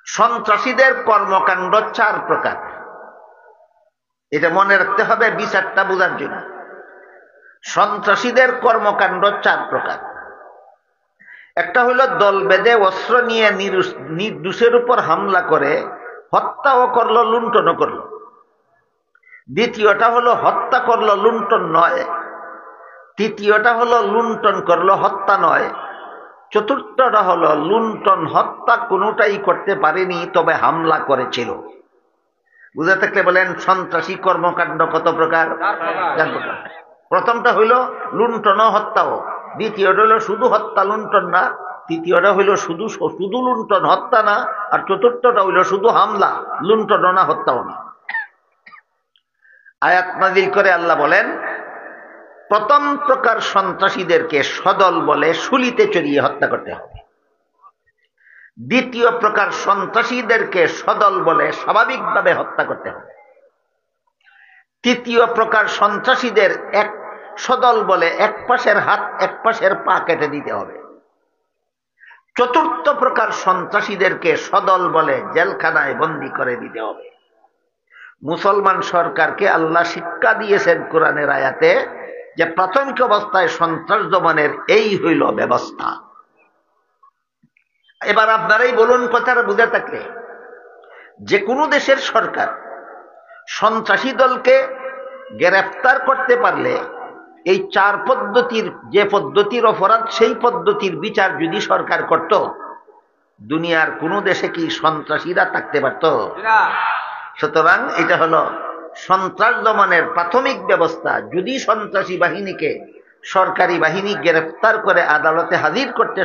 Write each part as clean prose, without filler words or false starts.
সন্ত্রাসীদের কর্মকাণ্ড 4 প্রকার। এটা মনে রাখতে হবে বিচারটা বোঝার জন্য। সন্ত্রাসীদের কর্মকাণ্ড 4 প্রকার। একটা হলো দল বেঁধে অস্ত্র নিয়ে নির্দোষের উপর হামলা করে হত্যাও করলো, লুণ্ঠনও করলো। দ্বিতীয়টা হলো হত্যা করলো, লুণ্ঠন নয়। তৃতীয়টা হলো লুণ্ঠন করলো, হত্যা নয়। চতুর্থটা হলো লুণ্ঠন হত্যা কোনোটাই করতে পারেনি, তবে হামলা করেছিল। বুঝে থাকলে বলেন সন্ত্রাসী কর্মকাণ্ড কত প্রকার? 4 প্রকার। প্রথমটা হইল লুণ্ঠন হত্যাও, দ্বিতীয়টা হইল শুধু হত্যা লুণ্ঠন না, তৃতীয়টা হইল শুধু লুণ্ঠন হত্যা না, আর চতুর্থটা হইল শুধু হামলা, লুণ্ঠন না হত্যাও না। আয়াত নাযিল করে আল্লাহ বলেন, প্রথম প্রকার সন্ত্রাসীদেরকে সদল বলে শুলিতে চড়িয়ে হত্যা করতে হবে। দ্বিতীয় প্রকার সন্ত্রাসীদেরকে সদল বলে স্বাভাবিকভাবে হত্যা করতে হবে। তৃতীয় প্রকার সন্ত্রাসীদের সদল বলে এক পাশের হাত এক পাশের পা কেটে দিতে হবে। চতুর্থ প্রকার সন্ত্রাসীদেরকে সদল বলে জেলখানায় বন্দী করে দিতে হবে। মুসলমান সরকারকে আল্লাহ শিক্ষা দিয়েছেন কোরআনের আয়াতে যে প্রাথমিক অবস্থায় সন্ত্রাস দমনের এই হইল ব্যবস্থা। এবার আপনারাই বলুন, কথাটা বুঝে থাকলে, যে কোনো দেশের সরকার সন্ত্রাসী দলকে গ্রেফতার করতে পারলে এই 4 পদ্ধতির যে পদ্ধতির অপরাধ, সেই পদ্ধতির বিচার যদি সরকার করত, দুনিয়ার কোন দেশে কি সন্ত্রাসীরা থাকতে পারত? সুতরাং এটা হলো সন্ত্রাস দমনের প্রাথমিক ব্যবস্থা। যদি সন্ত্রাসী বাহিনীকে সরকারি বাহিনী গ্রেফতার করে আদালতে হাজির করতে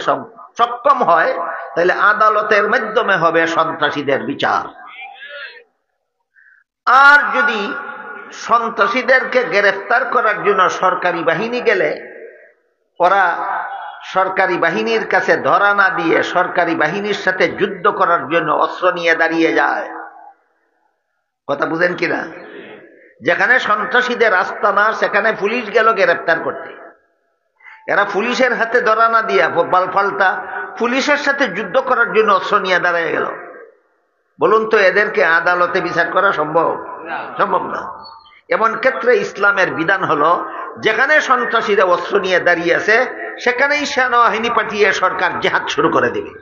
সক্ষম হয়, তাহলে আদালতের মাধ্যমে হবে সন্ত্রাসীদের বিচার। আর যদি সন্ত্রাসীদেরকে গ্রেফতার করার জন্য সরকারি বাহিনী গেলে ওরা সরকারি বাহিনীর কাছে ধরা না দিয়ে সরকারি বাহিনীর সাথে যুদ্ধ করার জন্য অস্ত্র নিয়ে দাঁড়িয়ে যায়, কথা বুঝেন কিনা? যেখানে সন্ত্রাসীদের আস্তানা সেখানে পুলিশ গেল গ্রেফতার করতে, এরা পুলিশের হাতে ধরা না দিয়া পাল্টা পুলিশের সাথে যুদ্ধ করার জন্য অস্ত্র নিয়ে দাঁড়িয়ে গেল। বলুন তো, এদেরকে আদালতে বিচার করা সম্ভব? সম্ভব না। এমন ক্ষেত্রে ইসলামের বিধান হলো, যেখানে সন্ত্রাসীরা অস্ত্র নিয়ে দাঁড়িয়ে আছে সেখানেই সেনাবাহিনী পাঠিয়ে সরকার জিহাদ শুরু করে দেবে।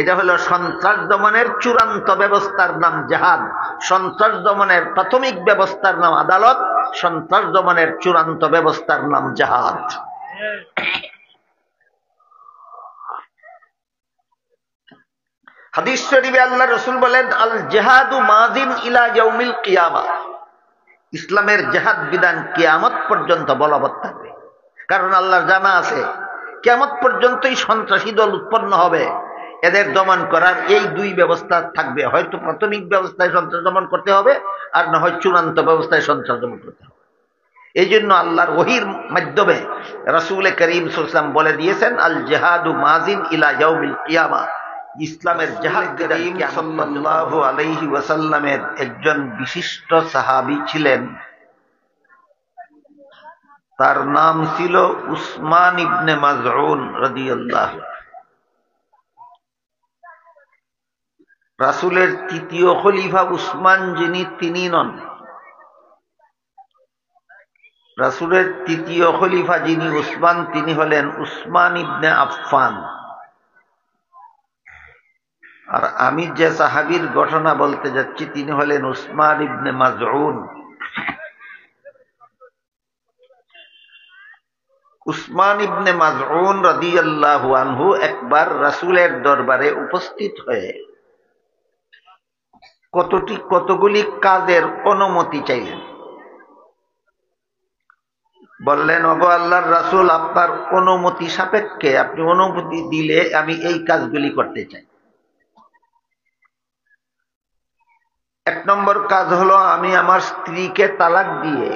এটা হলো সন্ত্রাস দমনের চূড়ান্ত ব্যবস্থার নাম জিহাদ। সন্ত্রাস দমনের প্রাথমিক ব্যবস্থার নাম আদালত, সন্ত্রাস দমনের চূড়ান্ত ব্যবস্থার নাম জিহাদ। হাদিস শরীফে আল্লাহ রাসূল বলেন, আল জিহাদু মাযিন ইলা ইয়াউমিল কিয়ামা। ইসলামের জিহাদ বিধান কিয়ামত পর্যন্ত বলবৎ থাকবে। কারণ আল্লাহর জানা আছে কিয়ামত পর্যন্তই সন্ত্রাসী দল উৎপন্ন হবে, এদের দমন করার এই 2 ব্যবস্থা থাকবে। হয়তো প্রাথমিক ব্যবস্থায় সন্ত্রাস দমন করতে হবে, আর না হয় চূড়ান্ত ব্যবস্থায় সন্ত্রাস দমন করতে হবে। এই জন্য আল্লাহর ওহীর মাধ্যমে রাসূল করিম সাল্লাল্লাহু আলাইহি ওয়াসাল্লাম বলে দিয়েছেন, আল জিহাদু মাযিন ইলা ইয়াউমিল কিয়ামা। ইসলামের জিহাদ করিম সাল্লাল্লাহু আলাইহি ওয়াসাল্লামের একজন বিশিষ্ট সাহাবী ছিলেন, তার নাম ছিল উসমান ইবনে মাযউন রাদিয়াল্লাহু। রাসূলের 3য় খলিফা উসমান যিনি, তিনি নন। রাসূলের 3য় খলিফা যিনি উসমান, তিনি হলেন উসমান ইবনে আফফান। আর আমি যে সাহাবীর ঘটনা বলতে যাচ্ছি তিনি হলেন উসমান ইবনে মাযউন। উসমান ইবনে মাযউন রাদিয়াল্লাহু আনহু একবার রাসূলের দরবারে উপস্থিত হয়ে কতগুলি কাজের অনুমতি চাইলেন। বললেন, ওগো আল্লাহর রাসূল, আপনার অনুমতি সাপেক্ষে, আপনি অনুমতি দিলে আমি এই কাজগুলি করতে চাই। 1 নম্বর কাজ হলো, আমি আমার স্ত্রীকে তালাক দিয়ে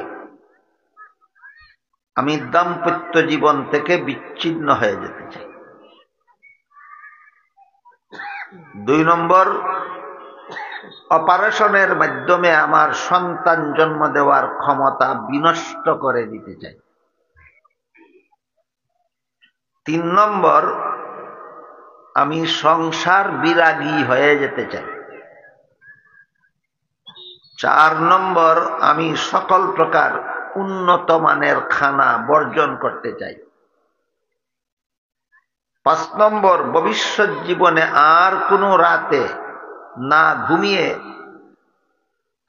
আমি দাম্পত্য জীবন থেকে বিচ্ছিন্ন হয়ে যেতে চাই। 2 নম্বর, অপারেশনের মাধ্যমে আমার সন্তান জন্ম দেওয়ার ক্ষমতা বিনষ্ট করে দিতে চাই। 3 নম্বর, আমি সংসার বিরাগী হয়ে যেতে চাই। 4 নম্বর, আমি সকল প্রকার উন্নত মানের খানা বর্জন করতে চাই। 5 নম্বর, ভবিষ্যৎ জীবনে আর কোনো রাতে না ঘুমিয়ে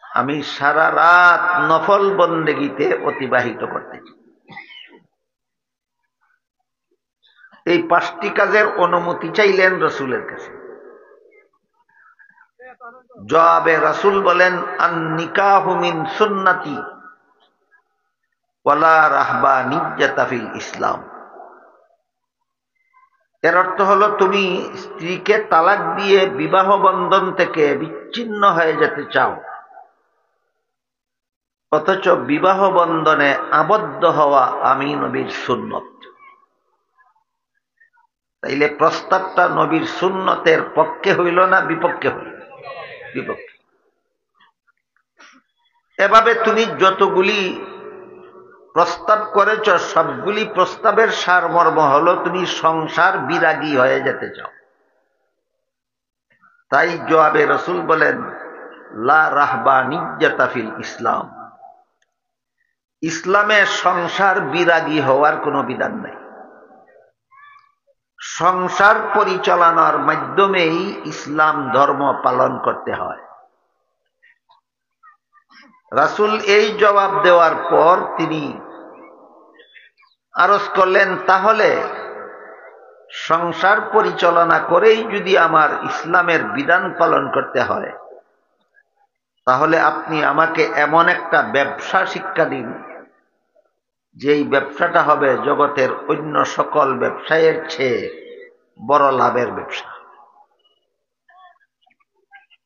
আমি সারা রাত নফল বন্দেগীতে অতিবাহিত করতে চাই। এই 5টি কাজের অনুমতি চাইলেন রাসূলের কাছে। জবাবে রাসূল বলেন, আন নিকাহু মিন সুন্নতি ওয়ালা রাহবানিয়্যাতা ফিল ইসলাম। এর অর্থ হলো, তুমি স্ত্রীকে তালাক দিয়ে বিবাহ বন্ধন থেকে বিচ্ছিন্ন হয়ে যেতে চাও, অথচ বিবাহ বন্ধনে আবদ্ধ হওয়া আমি নবীর সুন্নত। তাইলে প্রস্তাবটা নবীর সুন্নতের পক্ষে হইল না বিপক্ষে হইল? বিপক্ষে। এভাবে তুমি যতগুলি প্রস্তাব করেছ, সবগুলি প্রস্তাবের সারমর্ম হলো তুমি সংসার বিরাগী হয়ে যেতে চাও। তাই জবাবে রাসূল বলেন, লা রাহবানিয়্যাতা ফিল ইসলাম। ইসলামে সংসার বিরাগী হওয়ার কোনো বিধান নেই। সংসার পরিচালনার মাধ্যমেই ইসলাম ধর্ম পালন করতে হয়। রাসূল এই জবাব দেওয়ার পর তিনি আরজ করলেন, তাহলে সংসার পরিচালনা করেই যদি আমার ইসলামের বিধান পালন করতে হয়, তাহলে আপনি আমাকে এমন একটা ব্যবসা শিক্ষা দিন, যেই ব্যবসাটা হবে জগতের অন্য সকল ব্যবসায়ের চেয়ে বড় লাভের ব্যবসা।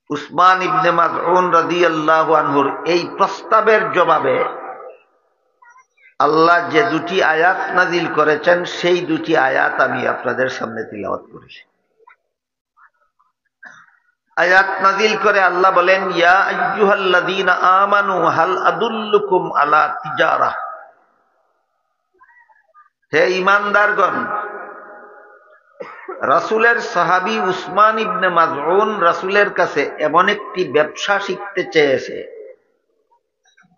উসমান ইবনে মাযউন রাদিয়াল্লাহু আনহুর এই প্রস্তাবের জবাবে আল্লাহ যে 2টি আয়াত নাজিল করেছেন, সেই 2টি আয়াত আমি আপনাদের সামনে তিলাওয়াত করেছি। আয়াত নাজিল করে আল্লাহ বলেন, ইয়া আইয়ুহাল্লাযীনা আমানু হাল আদুল্লুকুম আলা তিজারাহ। হে ঈমানদারগণ, রাসূলের সাহাবী উসমান ইবনে মাযউন রাসূলের কাছে এমন একটি ব্যবসা শিখতে চেয়েছে,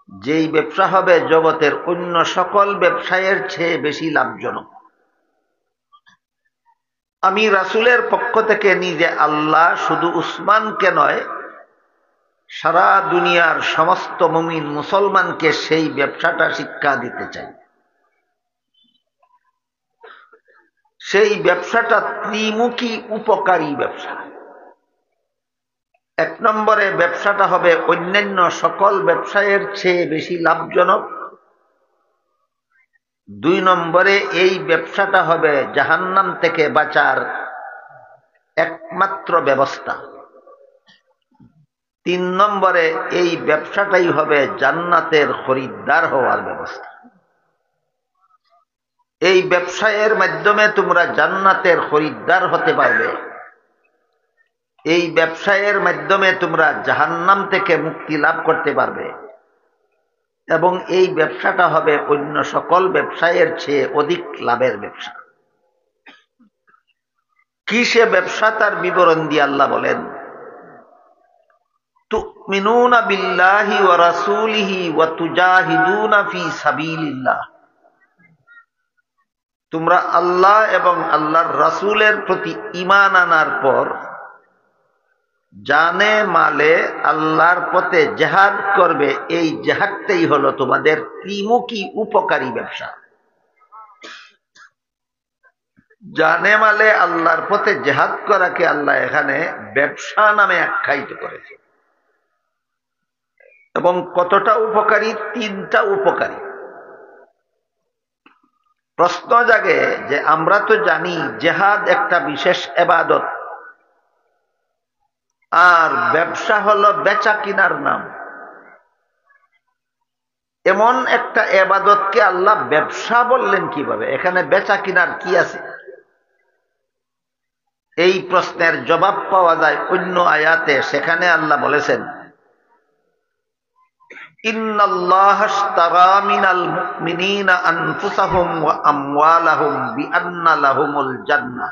যেই ব্যবসা হবে জগতের অন্য সকল ব্যবসায়ের চেয়ে বেশি লাভজনক। আমি রাসূলের পক্ষ থেকে নিজে আল্লাহ শুধু উসমানকে নয়, সারা দুনিয়ার সমস্ত মুমিন মুসলমানকে সেই ব্যবসাটা শিক্ষা দিতে চাই। সেই ব্যবসাটা ত্রিমুখী উপকারী ব্যবসা। 1 নম্বরে ব্যবসাটা হবে অন্যান্য সকল ব্যবসায়ের চেয়ে বেশি লাভজনক। 2 নম্বরে এই ব্যবসাটা হবে জাহান্নাম থেকে বাঁচার একমাত্র ব্যবস্থা। 3 নম্বরে এই ব্যবসাটাই হবে জান্নাতের খরিদ্দার হওয়ার ব্যবস্থা। এই ব্যবসায়ের মাধ্যমে তোমরা জান্নাতের খরিদ্দার হতে পারবে। এই ব্যবসায়ের মাধ্যমে তোমরা জাহান্নাম থেকে মুক্তি লাভ করতে পারবে, এবং এই ব্যবসাটা হবে অন্য সকল ব্যবসায়ের চেয়ে অধিক লাভের ব্যবসা। কি সে ব্যবসা, তার বিবরণ দিয়ে আল্লাহ বলেন, তুমিনুনা বিল্লাহি ওয়া রাসূলিহি ওয়া তুজাহিদুনা ফি সাবিলিল্লাহ। তোমরা আল্লাহ এবং আল্লাহর রাসূলের প্রতি ঈমান আনার পর জানে মালে আল্লাহর পথে জিহাদ করবে। এই জিহাদটাই হলো তোমাদের ত্রিমুখী উপকারী ব্যবসা। জানে মালে আল্লাহর পথে জিহাদ করাকে আল্লাহ এখানে ব্যবসা নামে আখ্যায়িত করেছে। এবং কতটা উপকারী? 3টা উপকারী। প্রশ্ন জাগে যে আমরা তো জানি জিহাদ একটা বিশেষ ইবাদত, আর ব্যবসা হলো বেচা কিনার নাম। এমন একটা ইবাদতকে আল্লাহ ব্যবসা বললেন কিভাবে? এখানে বেচা কিনার কি আছে? এই প্রশ্নের জবাব পাওয়া যায় অন্য আয়াতে। সেখানে আল্লাহ বলেছেন, ইন্নাল্লাহা আশতারা মিনাল মুমিনিনা আনফুসাহুম ওয়া আমওয়ালাহুম বিআন্না লাহুমুল জান্নাহ।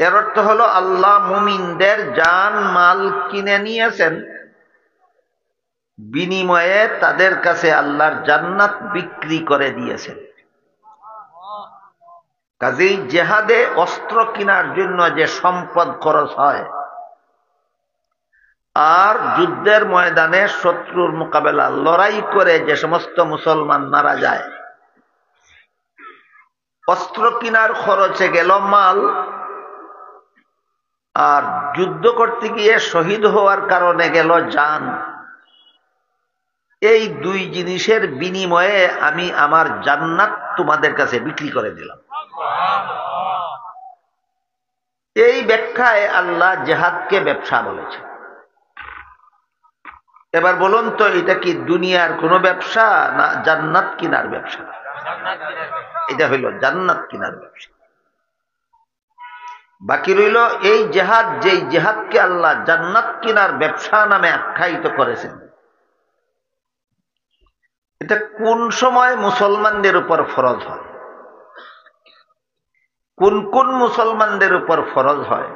এর অর্থ হলো আল্লাহ মুমিনদের জান মাল কিনে নিয়েছেন, বিনিময়ে তাদের কাছে আল্লাহর জান্নাত বিক্রি করে দিয়েছেন। কাজেই জেহাদে অস্ত্র কেনার জন্য যে সম্পদ খরচ হয় আর যুদ্ধের ময়দানে শত্রুর মোকাবেলা লড়াই করে যে সমস্ত মুসলমান মারা যায়, অস্ত্র কেনার খরচে গেল মাল, আর যুদ্ধ করতে গিয়ে শহীদ হওয়ার কারণে গেল জান। এই দুই জিনিসের বিনিময়ে আমি আমার জান্নাত তোমাদের কাছে বিক্রি করে দিলাম। এই ব্যাখ্যায় আল্লাহ জিহাদকে ব্যবসা বলেছে। এবার বলুন তো, এটা কি দুনিয়ার কোনো ব্যবসা না জান্নাত কিনার ব্যবসা? এটা হইল জান্নাত কিনার ব্যবসা। বাকি রইল এই জিহাদ, যেই জিহাদকে আল্লাহ জান্নাত কিনার ব্যবসা নামে আখ্যায়িত করেছেন, এটা কোন সময় মুসলমানদের উপর ফরজ হয়, কোন কোন মুসলমানদের উপর ফরজ হয়,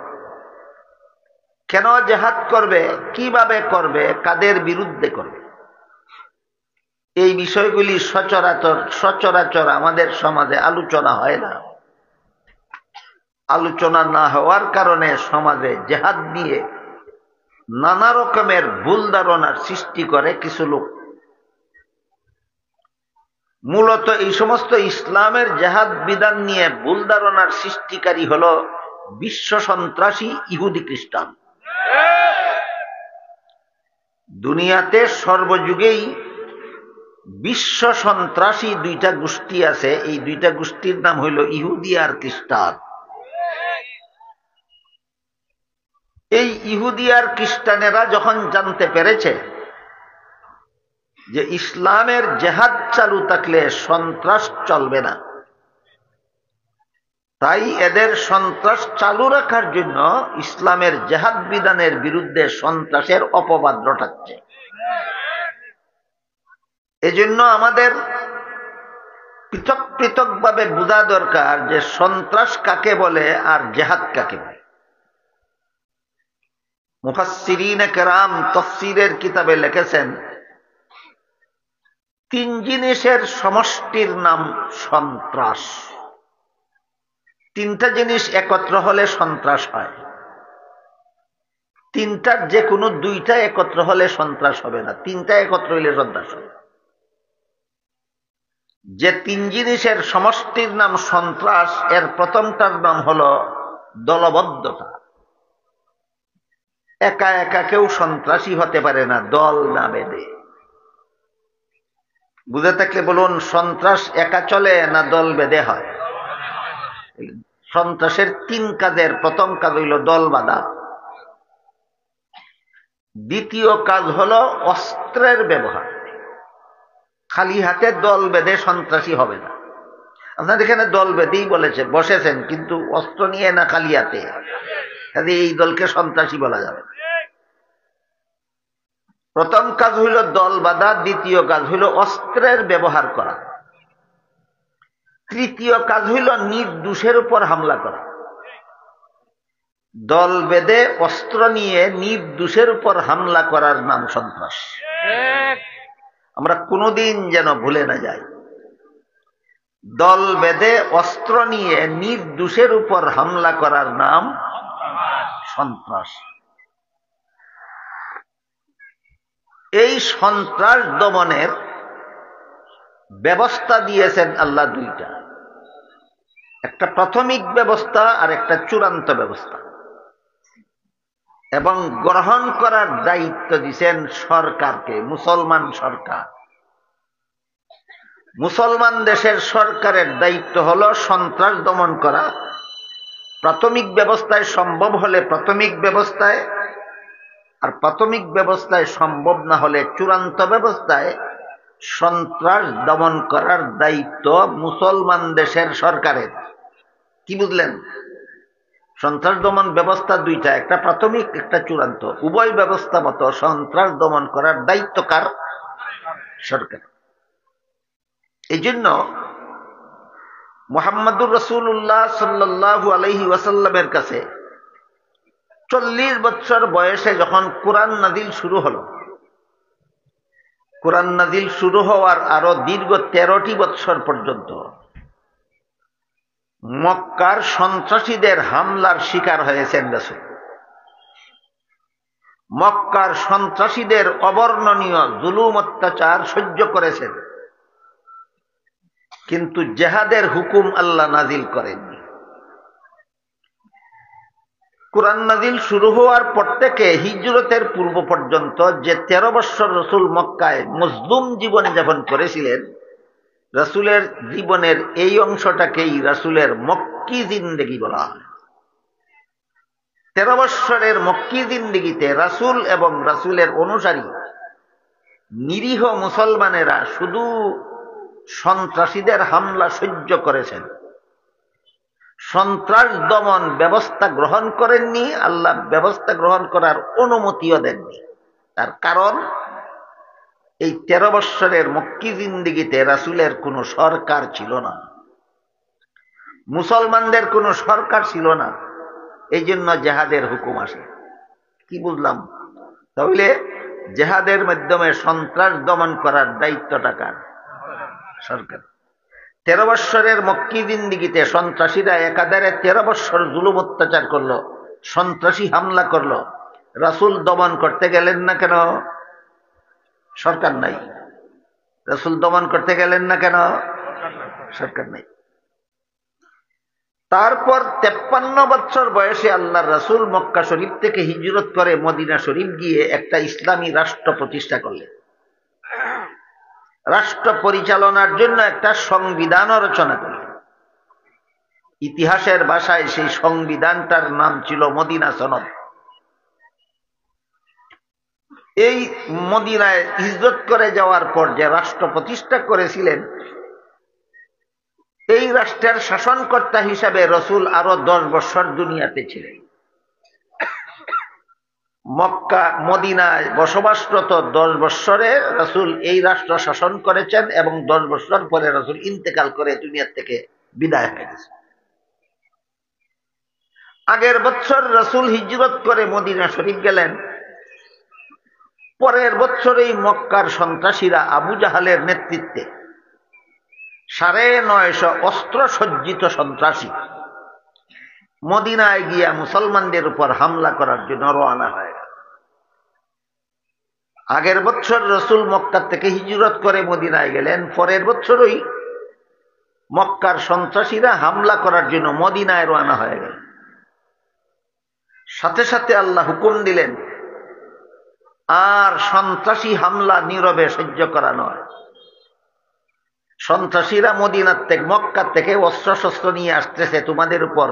কেন জিহাদ করবে, কিভাবে করবে, কাদের বিরুদ্ধে করবে, এই বিষয়গুলি সচরাচর আমাদের সমাজে আলোচনা হয় না। আলোচনা না হওয়ার কারণে সমাজে জিহাদ নিয়ে নানা রকমের ভুল ধারণার সৃষ্টি করে কিছু লোক। মূলত এই সমস্ত ইসলামের জিহাদ বিধান নিয়ে ভুল ধারণার সৃষ্টিকারী হলো বিশ্ব সন্ত্রাসী ইহুদি খ্রিস্টান। দুনিয়াতে সর্বযুগেই বিশ্ব সন্ত্রাসী দুইটা গোষ্ঠী আছে, এই দুইটা গোষ্ঠীর নাম হইল ইহুদি আর খ্রিস্টান। এই ইহুদি আর খ্রিস্টানেরা যখন জানতে পেরেছে যে ইসলামের জিহাদ চালু থাকলে সন্ত্রাস চলবে না, তাই এদের সন্ত্রাস চালু রাখার জন্য ইসলামের জিহাদ বিধানের বিরুদ্ধে সন্ত্রাসের অপবাদ রটাচ্ছে। এজন্য আমাদের পৃথক পৃথক ভাবে বোঝা দরকার যে সন্ত্রাস কাকে বলে আর জিহাদ কাকে বলে। মুফাসসিরিন কেরাম তাফসীরের কিতাবে লিখেছেন, তিন জিনিসের সমষ্টির নাম সন্ত্রাস। তিনটা জিনিস একত্র হলে সন্ত্রাস হয়। তিনটার যে কোনো দুইটা একত্র হলে সন্ত্রাস হবে না, তিনটা একত্র হইলে সন্ত্রাস হবে। যে তিন জিনিসের সমষ্টির নাম সন্ত্রাস, এর প্রথমটার নাম হলো দলবদ্ধতা। একা একা কেউ সন্ত্রাসী হতে পারে না, দল না বেঁধে। বুঝে থাকলে বলুন, সন্ত্রাস একা চলে না দল বেঁধে হয়? সন্ত্রাসের তিন কাজের প্রথম কাজ হইল দল বাঁধা, দ্বিতীয় কাজ হলো অস্ত্রের ব্যবহার। খালি হাতে দল বেঁধে সন্ত্রাসী হবে না। আপনার এখানে দল বেঁধেই বলেছে বসেছেন, কিন্তু অস্ত্র নিয়ে না, খালি হাতে, এই দলকে সন্ত্রাসী বলা যাবে। প্রথম কাজ হইল দল বাঁধা, দ্বিতীয় কাজ হইল অস্ত্রের ব্যবহার করা, তৃতীয় কাজ হইল নির্দোষের উপর হামলা করা। দল বেঁধে অস্ত্র নিয়ে নির্দোষের উপর হামলা করার নাম সন্ত্রাস। আমরা কোনোদিন যেন ভুলে না যাই, দল বেঁধে অস্ত্র নিয়ে নির্দোষের উপর হামলা করার নাম সন্ত্রাস। এই সন্ত্রাস দমনের ব্যবস্থা দিয়েছেন আল্লাহ দুইটা, একটা প্রাথমিক ব্যবস্থা আর একটা চূড়ান্ত ব্যবস্থা, এবং গ্রহণ করার দায়িত্ব দিয়েছেন সরকারকে, মুসলমান সরকার। মুসলমান দেশের সরকারের দায়িত্ব হলো সন্ত্রাস দমন করা, প্রাথমিক ব্যবস্থায় সম্ভব হলে প্রাথমিক ব্যবস্থায়, আর প্রাথমিক ব্যবস্থায় সম্ভব না হলে চূড়ান্ত ব্যবস্থায় সন্ত্রাস দমন করার দায়িত্ব মুসলমান দেশের সরকারের। কি বুঝলেন? সন্ত্রাস দমন ব্যবস্থা দুইটা, একটা প্রাথমিক একটা চূড়ান্ত। উভয় ব্যবস্থা মতো সন্ত্রাস দমন করার দায়িত্ব কার? সরকার। এই জন্য মুহাম্মদুর রাসূলুল্লাহ সাল্লাল্লাহু আলাইহি ওয়াসাল্লামের কাছে 40 বছর বয়সে যখন কুরআন নাজিল শুরু হলো, কুরআন নাজিল শুরু হওয়ার আরো দীর্ঘ 13টি বছর পর্যন্ত মক্কার সন্ত্রাসীদের হামলার শিকার হয়েছেন রাসূল। মক্কার সন্ত্রাসীদের অবর্ণনীয় জুলুম অত্যাচার সহ্য করেছেন, কিন্তু জিহাদের হুকুম আল্লাহ নাজিল করেননি। কুরআন নাজিল শুরু হওয়ার পর থেকে হিজরতের পূর্ব পর্যন্ত যে 13 বছর রাসূল মক্কায় মজলুম জীবন যাপন করেছিলেন, রাসূলের জীবনের এই অংশটাকেই রাসূলের মক্কি জিন্দেগি বলা হয়। 13 বছরের মক্কি জিন্দেগিতে রাসূল এবং রাসূলের অনুসারী নিরীহ মুসলমানেরা শুধু সন্ত্রাসীদের হামলা সহ্য করেছেন, সন্ত্রাস দমন ব্যবস্থা গ্রহণ করেননি, আল্লাহ ব্যবস্থা গ্রহণ করার অনুমতিও দেননি। তার কারণ এই 13 বছরের মক্কি জিন্দেগিতে রাসূলের কোনো সরকার ছিল না, মুসলমানদের কোনো সরকার ছিল না, এই জন্য জেহাদের হুকুম আসে। কি বুঝলাম? তাহলে জেহাদের মাধ্যমে সন্ত্রাস দমন করার দায়িত্বটা কার? সরকার। 13 বছরের মক্কি জিন্দেগিতে সন্ত্রাসীরা একাধারে 13 বছর জুলুম অত্যাচার করলো, সন্ত্রাসী হামলা করলো। রাসূল দমন করতে গেলেন না কেন? সরকার নাই। রাসূল দমন করতে গেলেন না কেন? সরকার নাই। তারপর 53 বছর বয়সে আল্লাহর রাসূল মক্কা শরীফ থেকে হিজরত করে মদিনা শরীফ গিয়ে একটা ইসলামী রাষ্ট্র প্রতিষ্ঠা করলেন। রাষ্ট্র পরিচালনার জন্য একটা সংবিধান রচনা করলেন। ইতিহাসের ভাষায় সেই সংবিধানটার নাম ছিল মদিনা সনদ। এই মদিনায় হিজরত করে যাওয়ার পর যে রাষ্ট্র প্রতিষ্ঠা করেছিলেন, এই রাষ্ট্রের শাসনকর্তা হিসাবে রাসূল আরো 10 বছর দুনিয়াতে ছিলেন। মক্কা মদিনায় বসবাসরত 10 বছরে রাসূল এই রাষ্ট্র শাসন করেছেন এবং 10 বছর পরে রাসূল ইন্তেকাল করে দুনিয়া থেকে বিদায় হয়ে গেছেন। আগের বছর রাসূল হিজরত করে মদিনা শরীফ গেলেন। পরের বছরেই মক্কার সন্ত্রাসীরা আবু জাহালের নেতৃত্বে 950 অস্ত্র সজ্জিত সন্ত্রাসী মদিনায় গিয়া মুসলমানদের উপর হামলা করার জন্য রওনা হয়ে গেল। আগের বছর রাসূল মক্কা থেকে হিজরত করে মদিনায় গেলেন, পরের বছরই মক্কার সন্ত্রাসীরা হামলা করার জন্য মদিনায় রওনা হয়ে গেল। সাথে সাথে আল্লাহ হুকুম দিলেন, আর সন্ত্রাসী হামলা নীরবে সহ্য করা নয়। সন্ত্রাসীরা মদিনার থেকে মক্কা থেকে অস্ত্র শস্ত্র নিয়ে আসতেছে তোমাদের উপর।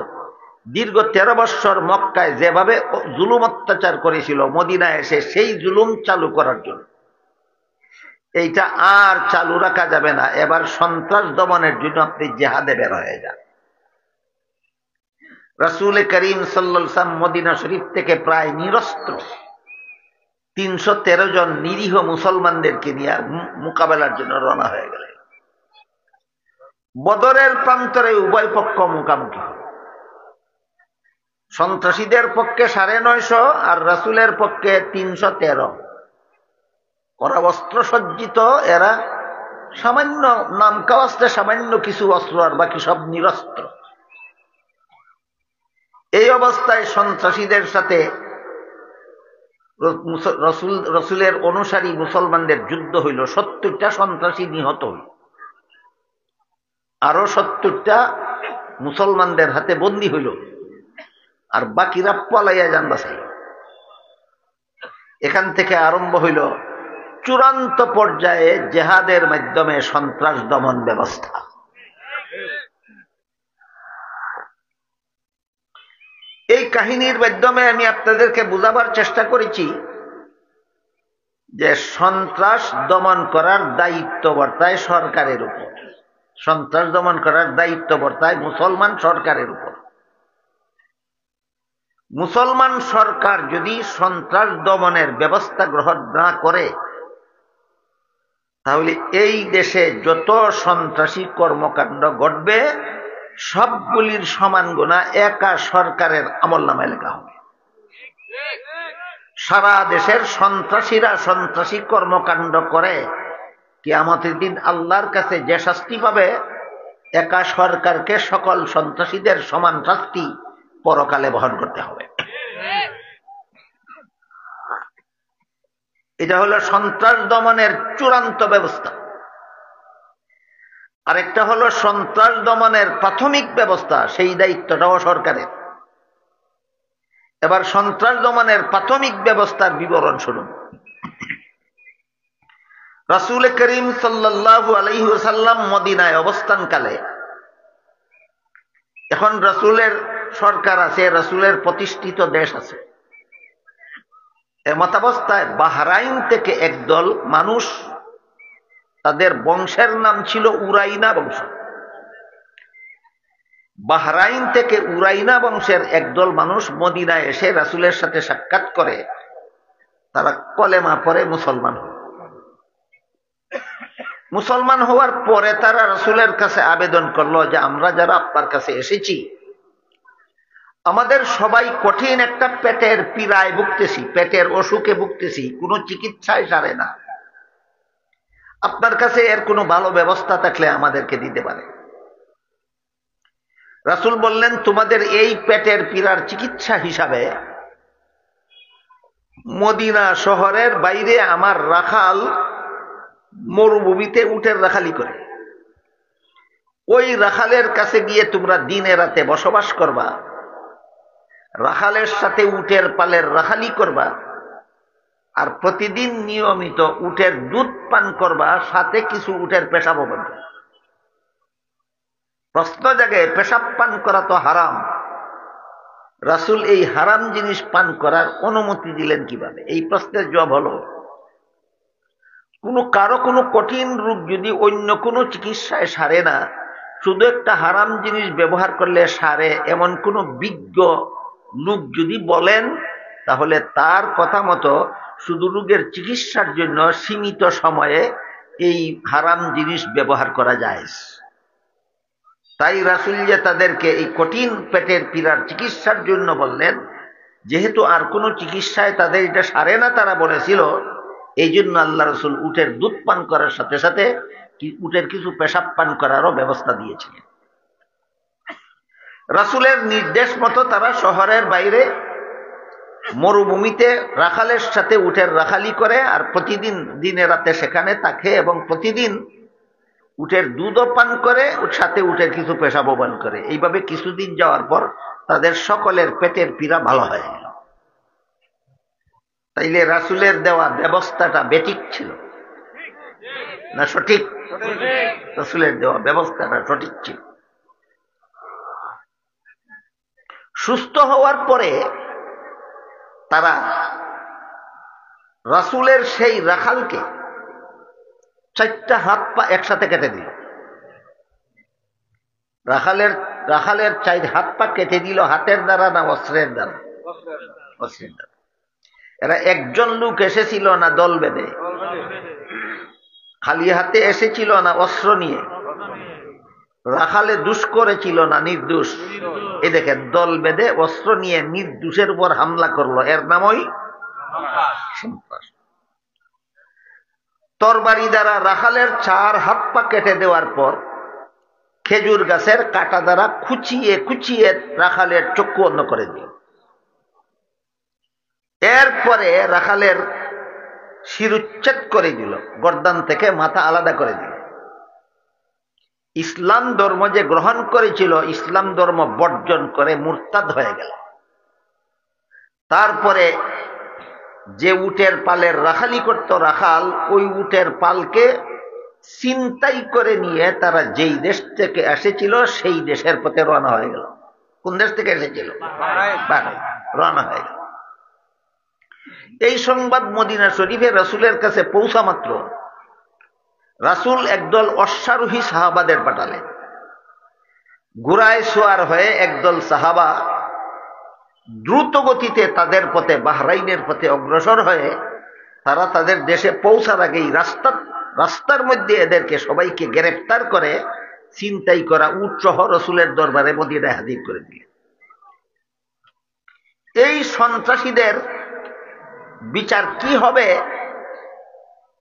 দীর্ঘ 13 বছর মক্কায় যেভাবে জুলুম অত্যাচার করেছিল, মদিনায় এসে সেই জুলুম চালু করার জন্য। এইটা আর চালু রাখা যাবে না, এবার সন্ত্রাস দমনের জন্য আপনি জিহাদে বের হয়ে যান। রাসূল করিম সাল্লাল্লাহু আলাইহি ওয়াসাল্লাম মদিনা শরীফ থেকে প্রায় নিরস্ত্র 313 জন নিরীহ মুসলমানদেরকে নিয়ে মোকাবেলার জন্য রওনা হয়ে গেলেন। বদরের প্রান্তরে উভয় পক্ষ মুখামুখি। সন্ত্রাসীদের পক্ষে 950 আর রাসূলের পক্ষে 313। ওরা অস্ত্র সজ্জিত, এরা সামান্য নাম কাওয়াস্তে সামান্য কিছু অস্ত্র, আর বাকি সব নিরস্ত্র। এই অবস্থায় সন্ত্রাসীদের সাথে রাসূলের অনুসারী মুসলমানদের যুদ্ধ হইল। 70টা সন্ত্রাসী নিহত হইল, আরো 70টা মুসলমানদের হাতে বন্দী হইল, আর বাকিরা পলাইয়া যান বাঁচাইল। এখান থেকে আরম্ভ হইল চূড়ান্ত পর্যায়ে জেহাদের মাধ্যমে সন্ত্রাস দমন ব্যবস্থা। এই কাহিনীর মাধ্যমে আমি আপনাদেরকে বুঝাবার চেষ্টা করেছি যে সন্ত্রাস দমন করার দায়িত্ব বর্তায় সরকারের উপর। সন্ত্রাস দমন করার দায়িত্ব বর্তায় মুসলমান সরকারের উপর। মুসলমান সরকার যদি সন্ত্রাস দমনের ব্যবস্থা গ্রহণ না করে, তাহলে এই দেশে যত সন্ত্রাসী কর্মকাণ্ড ঘটবে সবগুলির সমান গুনাহ একা সরকারের আমলনামায় লেখা হবে। সারা দেশের সন্ত্রাসীরা সন্ত্রাসী কর্মকাণ্ড করে কিয়ামতের দিন আল্লাহর কাছে যে শাস্তি পাবে, একা সরকারকে সকল সন্ত্রাসীদের সমান শাস্তি পরকালে বহন করতে হবে। এটা হলো সন্ত্রাস দমনের চূড়ান্ত ব্যবস্থা। আরেকটা হলো সন্ত্রাস দমনের প্রাথমিক ব্যবস্থা, সেই দায়িত্বটাও সরকারের। এবার সন্ত্রাস দমনের প্রাথমিক ব্যবস্থার বিবরণ শুনুন। রাসূল করিম সাল্লাল্লাহু আলাইহি ওয়াসাল্লাম মদিনায় অবস্থানকালে, এখন রাসূলের সরকার আছে, রাসূলের প্রতিষ্ঠিত দেশ আছে, এমতাবস্থায় বাহরাইন থেকে একদল মানুষ, তাদের বংশের নাম ছিল উরাইনা বংশ। বাহরাইন থেকে উরাইনা বংশের একদল মানুষ মদিনায় এসে রাসূলের সাথে সাক্ষাৎ করে, তারা কলেমা পড়ে মুসলমান হয়। মুসলমান হওয়ার পরে তারা রাসূলের কাছে আবেদন করলো যে আমরা যারা আপনার কাছে এসেছি, আমাদের সবাই কঠিন একটা পেটের পীড়ায় ভুগতেছি, পেটের অসুখে ভুগতেছি, কোনো চিকিৎসায় সারে না। আপনার কাছে এর কোনো ভালো ব্যবস্থা থাকলে আমাদেরকে দিতে পারে। রাসূল বললেন, তোমাদের এই পেটের পীড়ার চিকিৎসা হিসাবে মদিনা শহরের বাইরে আমার রাখাল মরুভূমিতে উটের রাখালি করে, ওই রাখালের কাছে গিয়ে তোমরা দিনে রাতে বসবাস করবা, রাখালের সাথে উটের পালের রাখালি করবা, আর প্রতিদিন নিয়মিত উটের দুধ পান করবা, সাথে কিছু উটের পেশাব পান। প্রশ্ন জাগে, পেশাব পান করা তো হারাম, রাসূল এই হারাম জিনিস পান করার অনুমতি দিলেন কিভাবে? এই প্রশ্নের জবাব হলো, কারো কোনো কঠিন রোগ যদি অন্য কোনো চিকিৎসায় সারে না, শুধু একটা হারাম জিনিস ব্যবহার করলে সারে এমন কোনো বিজ্ঞ লোক যদি বলেন, তাহলে তার কথা মতো শুধু রোগের চিকিৎসার জন্য সীমিত সময়ে এই হারাম জিনিস ব্যবহার করা যায়। তাই রাসূল যে তাদেরকে এই কঠিন পেটের পীড়ার চিকিৎসার জন্য বললেন, যেহেতু আর কোনো চিকিৎসায় তাদের এটা সারে না তারা বলেছিল, এই জন্য আল্লাহ রাসূল উটের দুধ পান করার সাথে সাথে উটের কিছু পেশাব পান করারও ব্যবস্থা দিয়েছিলেন। রাসূলের নির্দেশ মতো তারা শহরের বাইরে মরুভূমিতে রাখালের সাথে উটের রাখালি করে, আর প্রতিদিন দিনে রাতে সেখানে থাকে, এবং প্রতিদিন উটের দুধও পান করে, সাথে উটের কিছু পেশাবও পান করে। এইভাবে কিছুদিন যাওয়ার পর তাদের সকলের পেটের পীড়া ভালো হয়ে গেল। তাইলে রাসূলের দেওয়া ব্যবস্থাটা বেঠিক ছিল না সঠিক? রাসূলের দেওয়া ব্যবস্থাটা সঠিক ছিল। সুস্থ হওয়ার পরে তারা রাসূলের সেই রাখালকে 4টা হাত পা একসাথে কেটে দিল। রাখালের 4 হাত পা কেটে দিল, হাতের দ্বারা না অস্ত্রের দ্বারা? অস্ত্রের দ্বারা। এরা একজন লোক এসেছিল না দল বেঁধে? খালি হাতে এসেছিল না অস্ত্র নিয়ে? রাখালে দোষ করেছিল না নির্দোষ? এই দেখেন, দল বেঁধে অস্ত্র নিয়ে নির্দোষের উপর হামলা করলো, এর নামই সন্ত্রাস। তরবারি দ্বারা রাখালের 4 হাত পা কেটে দেওয়ার পর খেজুর গাছের কাটা দ্বারা খুঁচিয়ে খুঁচিয়ে রাখালের চক্ষু অন্ধ করে দিল। এরপরে রাখালের শিরুচ্ছেদ করে দিল, গর্দান থেকে মাথা আলাদা করে দিল। ইসলাম ধর্ম যে গ্রহণ করেছিল, ইসলাম ধর্ম বর্জন করে মুরতাদ হয়ে গেল। তারপরে যে উটের পালের রাখালি করত রাখাল, ওই উটের পালকে ছিনতাই করে নিয়ে তারা যেই দেশ থেকে এসেছিল সেই দেশের পথে রওনা হয়ে গেল। কোন দেশ থেকে এসেছিল? বাহরাইন। রওনা হয়ে গেল। এই সংবাদ মদিনা শরীফে রাসূলের কাছে পৌঁছা মাত্র রাসূল একদল অশ্বারোহী সাহাবাদের পাঠালেন। ঘোড়ায় সোয়ার হয়ে একদল সাহাবা দ্রুত গতিতে তাদের পথে, বাহরাইনের পথে অগ্রসর হয়ে তারা তাদের দেশে পৌঁছার আগেই রাস্তার মধ্যে এদেরকে সবাইকে গ্রেফতার করে ছিনতাই করা উট সহ রসুলের দরবারে মদিনায় হাজির করে দিলেন। এই সন্ত্রাসীদের বিচার কি হবে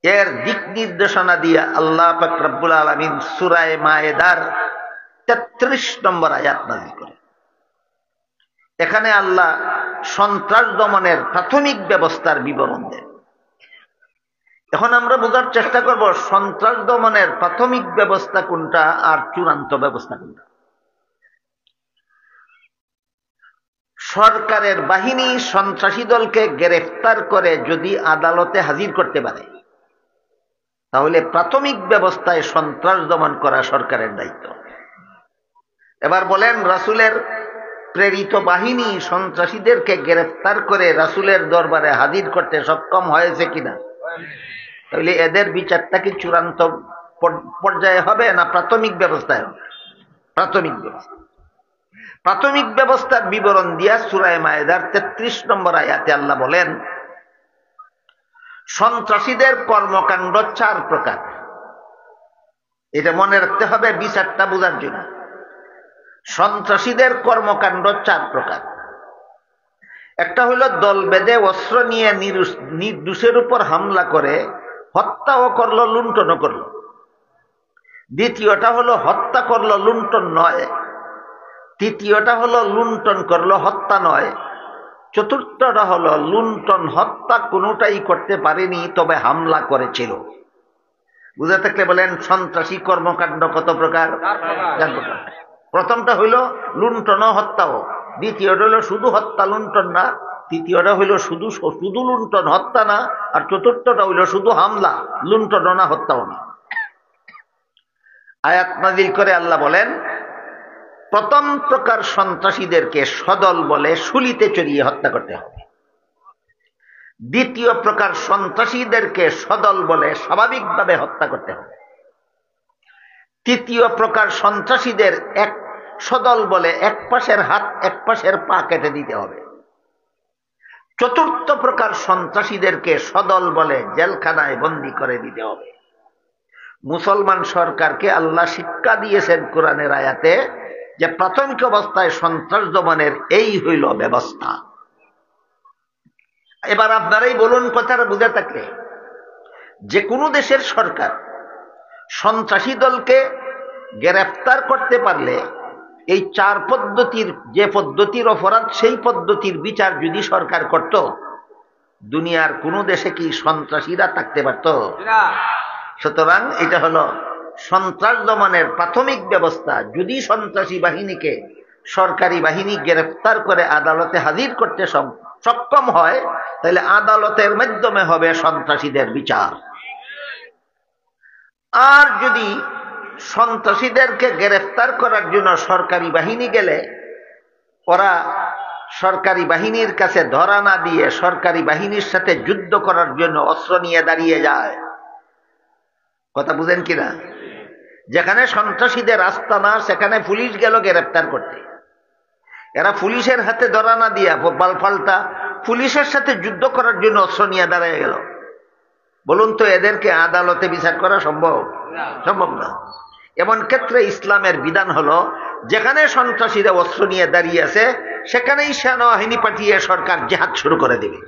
এর দিক নির্দেশনা দিয়ে আল্লাহ পাক রব্বুল আলামিন সূরা মায়েদার 33 নম্বর আয়াত নাযিল করেন। এখানে আল্লাহ সন্ত্রাস দমনের প্রাথমিক ব্যবস্থার বিবরণ দেন। এখন আমরা বোঝার চেষ্টা করব সন্ত্রাস দমনের প্রাথমিক ব্যবস্থা কোনটা আর চূড়ান্ত ব্যবস্থা কোনটা। সরকারের বাহিনী সন্ত্রাসী দলকে গ্রেফতার করে যদি আদালতে হাজির করতে পারে তাহলে প্রাথমিক ব্যবস্থায় সন্ত্রাস দমন করা সরকারের দায়িত্ব। এবার বলেন, রাসূলের প্রেরিত বাহিনী সন্ত্রাসীদেরকে গ্রেফতার করে রাসূলের দরবারে হাজির করতে সক্ষম হয়েছে কিনা? তাহলে এদের বিচারটা কি চূড়ান্ত পর্যায়ে হবে না প্রাথমিক ব্যবস্থায় হবে? প্রাথমিক ব্যবস্থা। প্রাথমিক ব্যবস্থার বিবরণ দিয়া সূরা মায়েদার 33 নম্বর আয়াতে আল্লাহ বলেন, সন্ত্রাসীদের কর্মকাণ্ড 4 প্রকার। এটা মনে রাখতে হবে বিচারটা বোঝার জন্য। সন্ত্রাসীদের কর্মকাণ্ড 4 প্রকার। একটা হলো দল বেঁধে অস্ত্র নিয়ে নির্দোষের উপর হামলা করে হত্যাও করলো, লুণ্ঠনও করলো। দ্বিতীয়টা হলো হত্যা করলো, লুণ্ঠন নয়। তৃতীয়টা হলো লুণ্ঠন করলো, হত্যা নয়। চতুর্থটা হলো লুণ্ঠন হত্যা কোনোটাই করতে পারেনি, তবে হামলা করেছিল। বুঝে থাকলে বলেন সন্ত্রাসী কর্মকাণ্ড কত প্রকার? 4 প্রকার। প্রথমটা হইল লুণ্ঠন হত্যাও, দ্বিতীয়টা হইল শুধু হত্যা লুণ্ঠন না, তৃতীয়টা হইল শুধু লুণ্ঠন হত্যা না, আর চতুর্থটা হইল শুধু হামলা লুণ্ঠন না হত্যাও না। আয়াত নাযিল করে আল্লাহ বলেন, প্রথম প্রকার সন্ত্রাসীদেরকে সদল বলে শুলিতে চড়িয়ে হত্যা করতে হবে। দ্বিতীয় প্রকার সন্ত্রাসীদেরকে সদল বলে স্বাভাবিকভাবে হত্যা করতে হবে। তৃতীয় প্রকার সন্ত্রাসীদের সদল বলে এক পাশের হাত এক পাশের পা কেটে দিতে হবে। চতুর্থ প্রকার সন্ত্রাসীদেরকে সদল বলে জেলখানায় বন্দী করে দিতে হবে। মুসলমান সরকারকে আল্লাহ শিক্ষা দিয়েছেন কোরআনের আয়াতে যে প্রাথমিক অবস্থায় সন্ত্রাস দমনের এই হইল ব্যবস্থা। এবার আপনারাই বলুন, কথাটা বুঝে থাকলে, যে কোনো দেশের সরকার সন্ত্রাসী দলকে গ্রেফতার করতে পারলে এই 4 পদ্ধতির যে পদ্ধতির অপরাধ সেই পদ্ধতির বিচার যদি সরকার করত, দুনিয়ার কোন দেশে কি সন্ত্রাসীরা থাকতে পারত? সুতরাং এটা হলো সন্ত্রাস দমনের প্রাথমিক ব্যবস্থা। যদি সন্ত্রাসী বাহিনীকে সরকারি বাহিনী গ্রেফতার করে আদালতে হাজির করতে সক্ষম হয় তাহলে আদালতের মাধ্যমে হবে সন্ত্রাসীদের বিচার। আর যদি সন্ত্রাসীদেরকে গ্রেফতার করার জন্য সরকারি বাহিনী গেলে ওরা সরকারি বাহিনীর কাছে ধরা না দিয়ে সরকারি বাহিনীর সাথে যুদ্ধ করার জন্য অস্ত্র নিয়ে দাঁড়িয়ে যায়। কথা বুঝেন কিনা? যেখানে সন্ত্রাসীদের আস্তানা সেখানে পুলিশ গেল গ্রেফতার করতে, এরা পুলিশের হাতে ধরা না দিয়া বালফাল্টা পুলিশের সাথে যুদ্ধ করার জন্য অস্ত্র নিয়ে দাঁড়িয়ে গেল। বলুন তো এদেরকে আদালতে বিচার করা সম্ভব? সম্ভব না। এমন ক্ষেত্রে ইসলামের বিধান হলো যেখানে সন্ত্রাসীরা অস্ত্র নিয়ে দাঁড়িয়ে আছে সেখানেই সেনাবাহিনী পাঠিয়ে সরকার জিহাদ শুরু করে দেবে।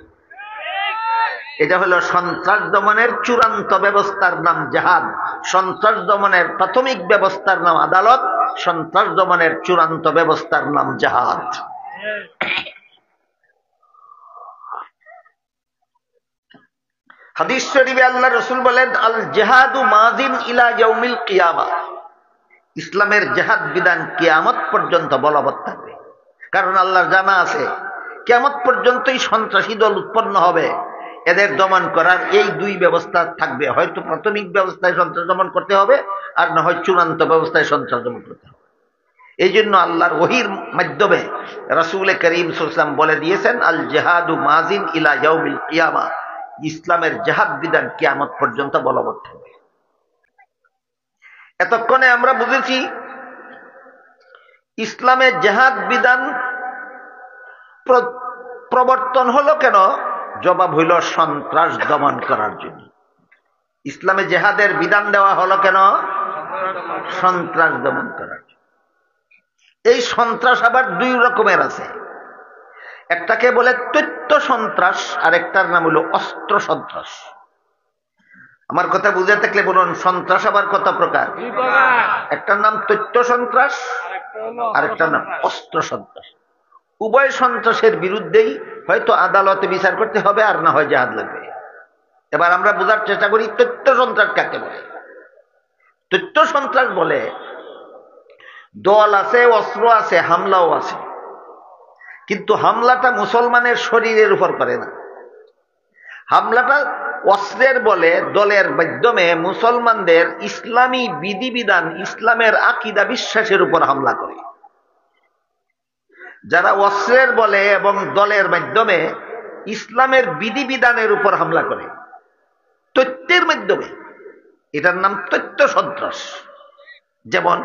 এটা হলো সন্ত্রাস দমনের চূড়ান্ত ব্যবস্থার নাম জিহাদ। সন্ত্রাস দমনের প্রাথমিক ব্যবস্থার নাম আদালত, সন্ত্রাস দমনের চূড়ান্ত ব্যবস্থার নাম জিহাদ। হাদিস শরীফে আল্লাহ রাসূল বলেন, আল জিহাদু মাযিন ইলা ইয়াউমিল কিয়ামা। ইসলামের জিহাদ বিধান কিয়ামত পর্যন্ত বলবৎ থাকবে। কারণ আল্লাহর জানা আছে কিয়ামত পর্যন্তই সন্ত্রাসী দল উৎপন্ন হবে, এদের দমন করার এই 2 ব্যবস্থা থাকবে। হয়তো প্রাথমিক ব্যবস্থায় সন্ত্রাস দমন করতে হবে, আর না হয় চূড়ান্ত ব্যবস্থায় সন্ত্রাস দমন করতে হবে। এই জন্য আল্লাহর ওহীর মাধ্যমে রাসূল করিম সাল্লাল্লাহু আলাইহি ওয়াসাল্লাম বলে দিয়েছেন, আল জিহাদু মাযিন ইলা ইয়াউমিল কিয়ামা। ইসলামের জিহাদ বিধান কিয়ামত পর্যন্ত বলবৎ থাকবে। এতক্ষণে আমরা বুঝেছি ইসলামের জিহাদ বিধান প্রবর্তন হলো কেন? জবাব হইল সন্ত্রাস দমন করার জন্য। ইসলামে জিহাদের বিধান দেওয়া হলো কেন? সন্ত্রাস দমন করার জন্য। এই সন্ত্রাস আবার দুই রকমের আছে, একটাকে বলে তথ্য সন্ত্রাস আর একটার নাম হলো অস্ত্র সন্ত্রাস। আমার কথা বুঝে থাকলে বলুন, সন্ত্রাস আবার কত প্রকার? একটার নাম তথ্য সন্ত্রাস আর একটার নাম অস্ত্র সন্ত্রাস। উভয় সন্ত্রাসের বিরুদ্ধেই হয়তো আদালতে বিচার করতে হবে, আর না হয় জিহাদ লাগবে। এবার আমরা বোঝার চেষ্টা করি তথ্য সন্ত্রাস কাকে বলে। তথ্য সন্ত্রাস বলে দল আছে, অস্ত্র আছে, হামলাও আছে, কিন্তু হামলাটা মুসলমানের শরীরের উপর করে না। হামলাটা অস্ত্রের বলে দলের মাধ্যমে মুসলমানদের ইসলামী বিধিবিধান, ইসলামের আকীদা বিশ্বাসের উপর হামলা করে। যারা অস্ত্রের বলে এবং দলের মাধ্যমে ইসলামের বিধিবিধানের উপর হামলা করে তথ্যের মাধ্যমে, এটার নাম তথ্য সন্ত্রাস। যেমন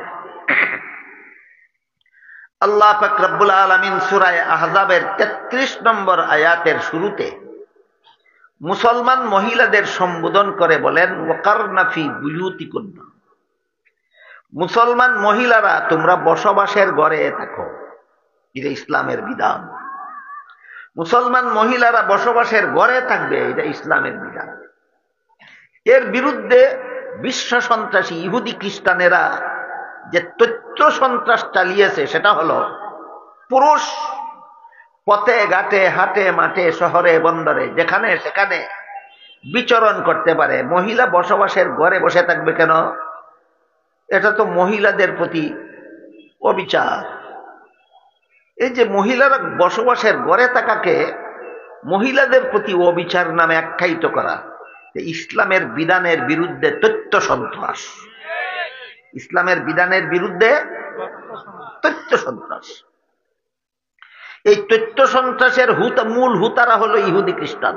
আল্লাহ পাক রব্বুল আলামিন সূরা আহজাবের 33 নম্বর আয়াতের শুরুতে মুসলমান মহিলাদের সম্বোধন করে বলেন, ওয়াকারনা ফি বুয়ুতিকুন্না, মুসলমান মহিলারা তোমরা বসবাসের ঘরে থাকো। এটা ইসলামের বিধান। মুসলমান মহিলারা বসবাসের ঘরে থাকবে, এটা ইসলামের বিধান। এর বিরুদ্ধে বিশ্ব সন্ত্রাসী ইহুদি খ্রিস্টানেরা যে তথ্য সন্ত্রাস চালিয়েছে সেটা হলো পুরুষ পথে ঘাটে, হাটে মাঠে, শহরে বন্দরে যেখানে সেখানে বিচরণ করতে পারে, মহিলা বসবাসের ঘরে বসে থাকবে কেন? এটা তো মহিলাদের প্রতি অবিচার। এই যে মহিলারা বসবাসের ঘরে থাকাকে মহিলাদের প্রতি অবিচার নামে আখ্যায়িত করা, ইসলামের বিধানের বিরুদ্ধে তথ্য সন্ত্রাস। ইসলামের বিধানের বিরুদ্ধে তথ্য সন্ত্রাস। এই তথ্য সন্ত্রাসের মূল হুতারা হলো ইহুদি খ্রিস্টান।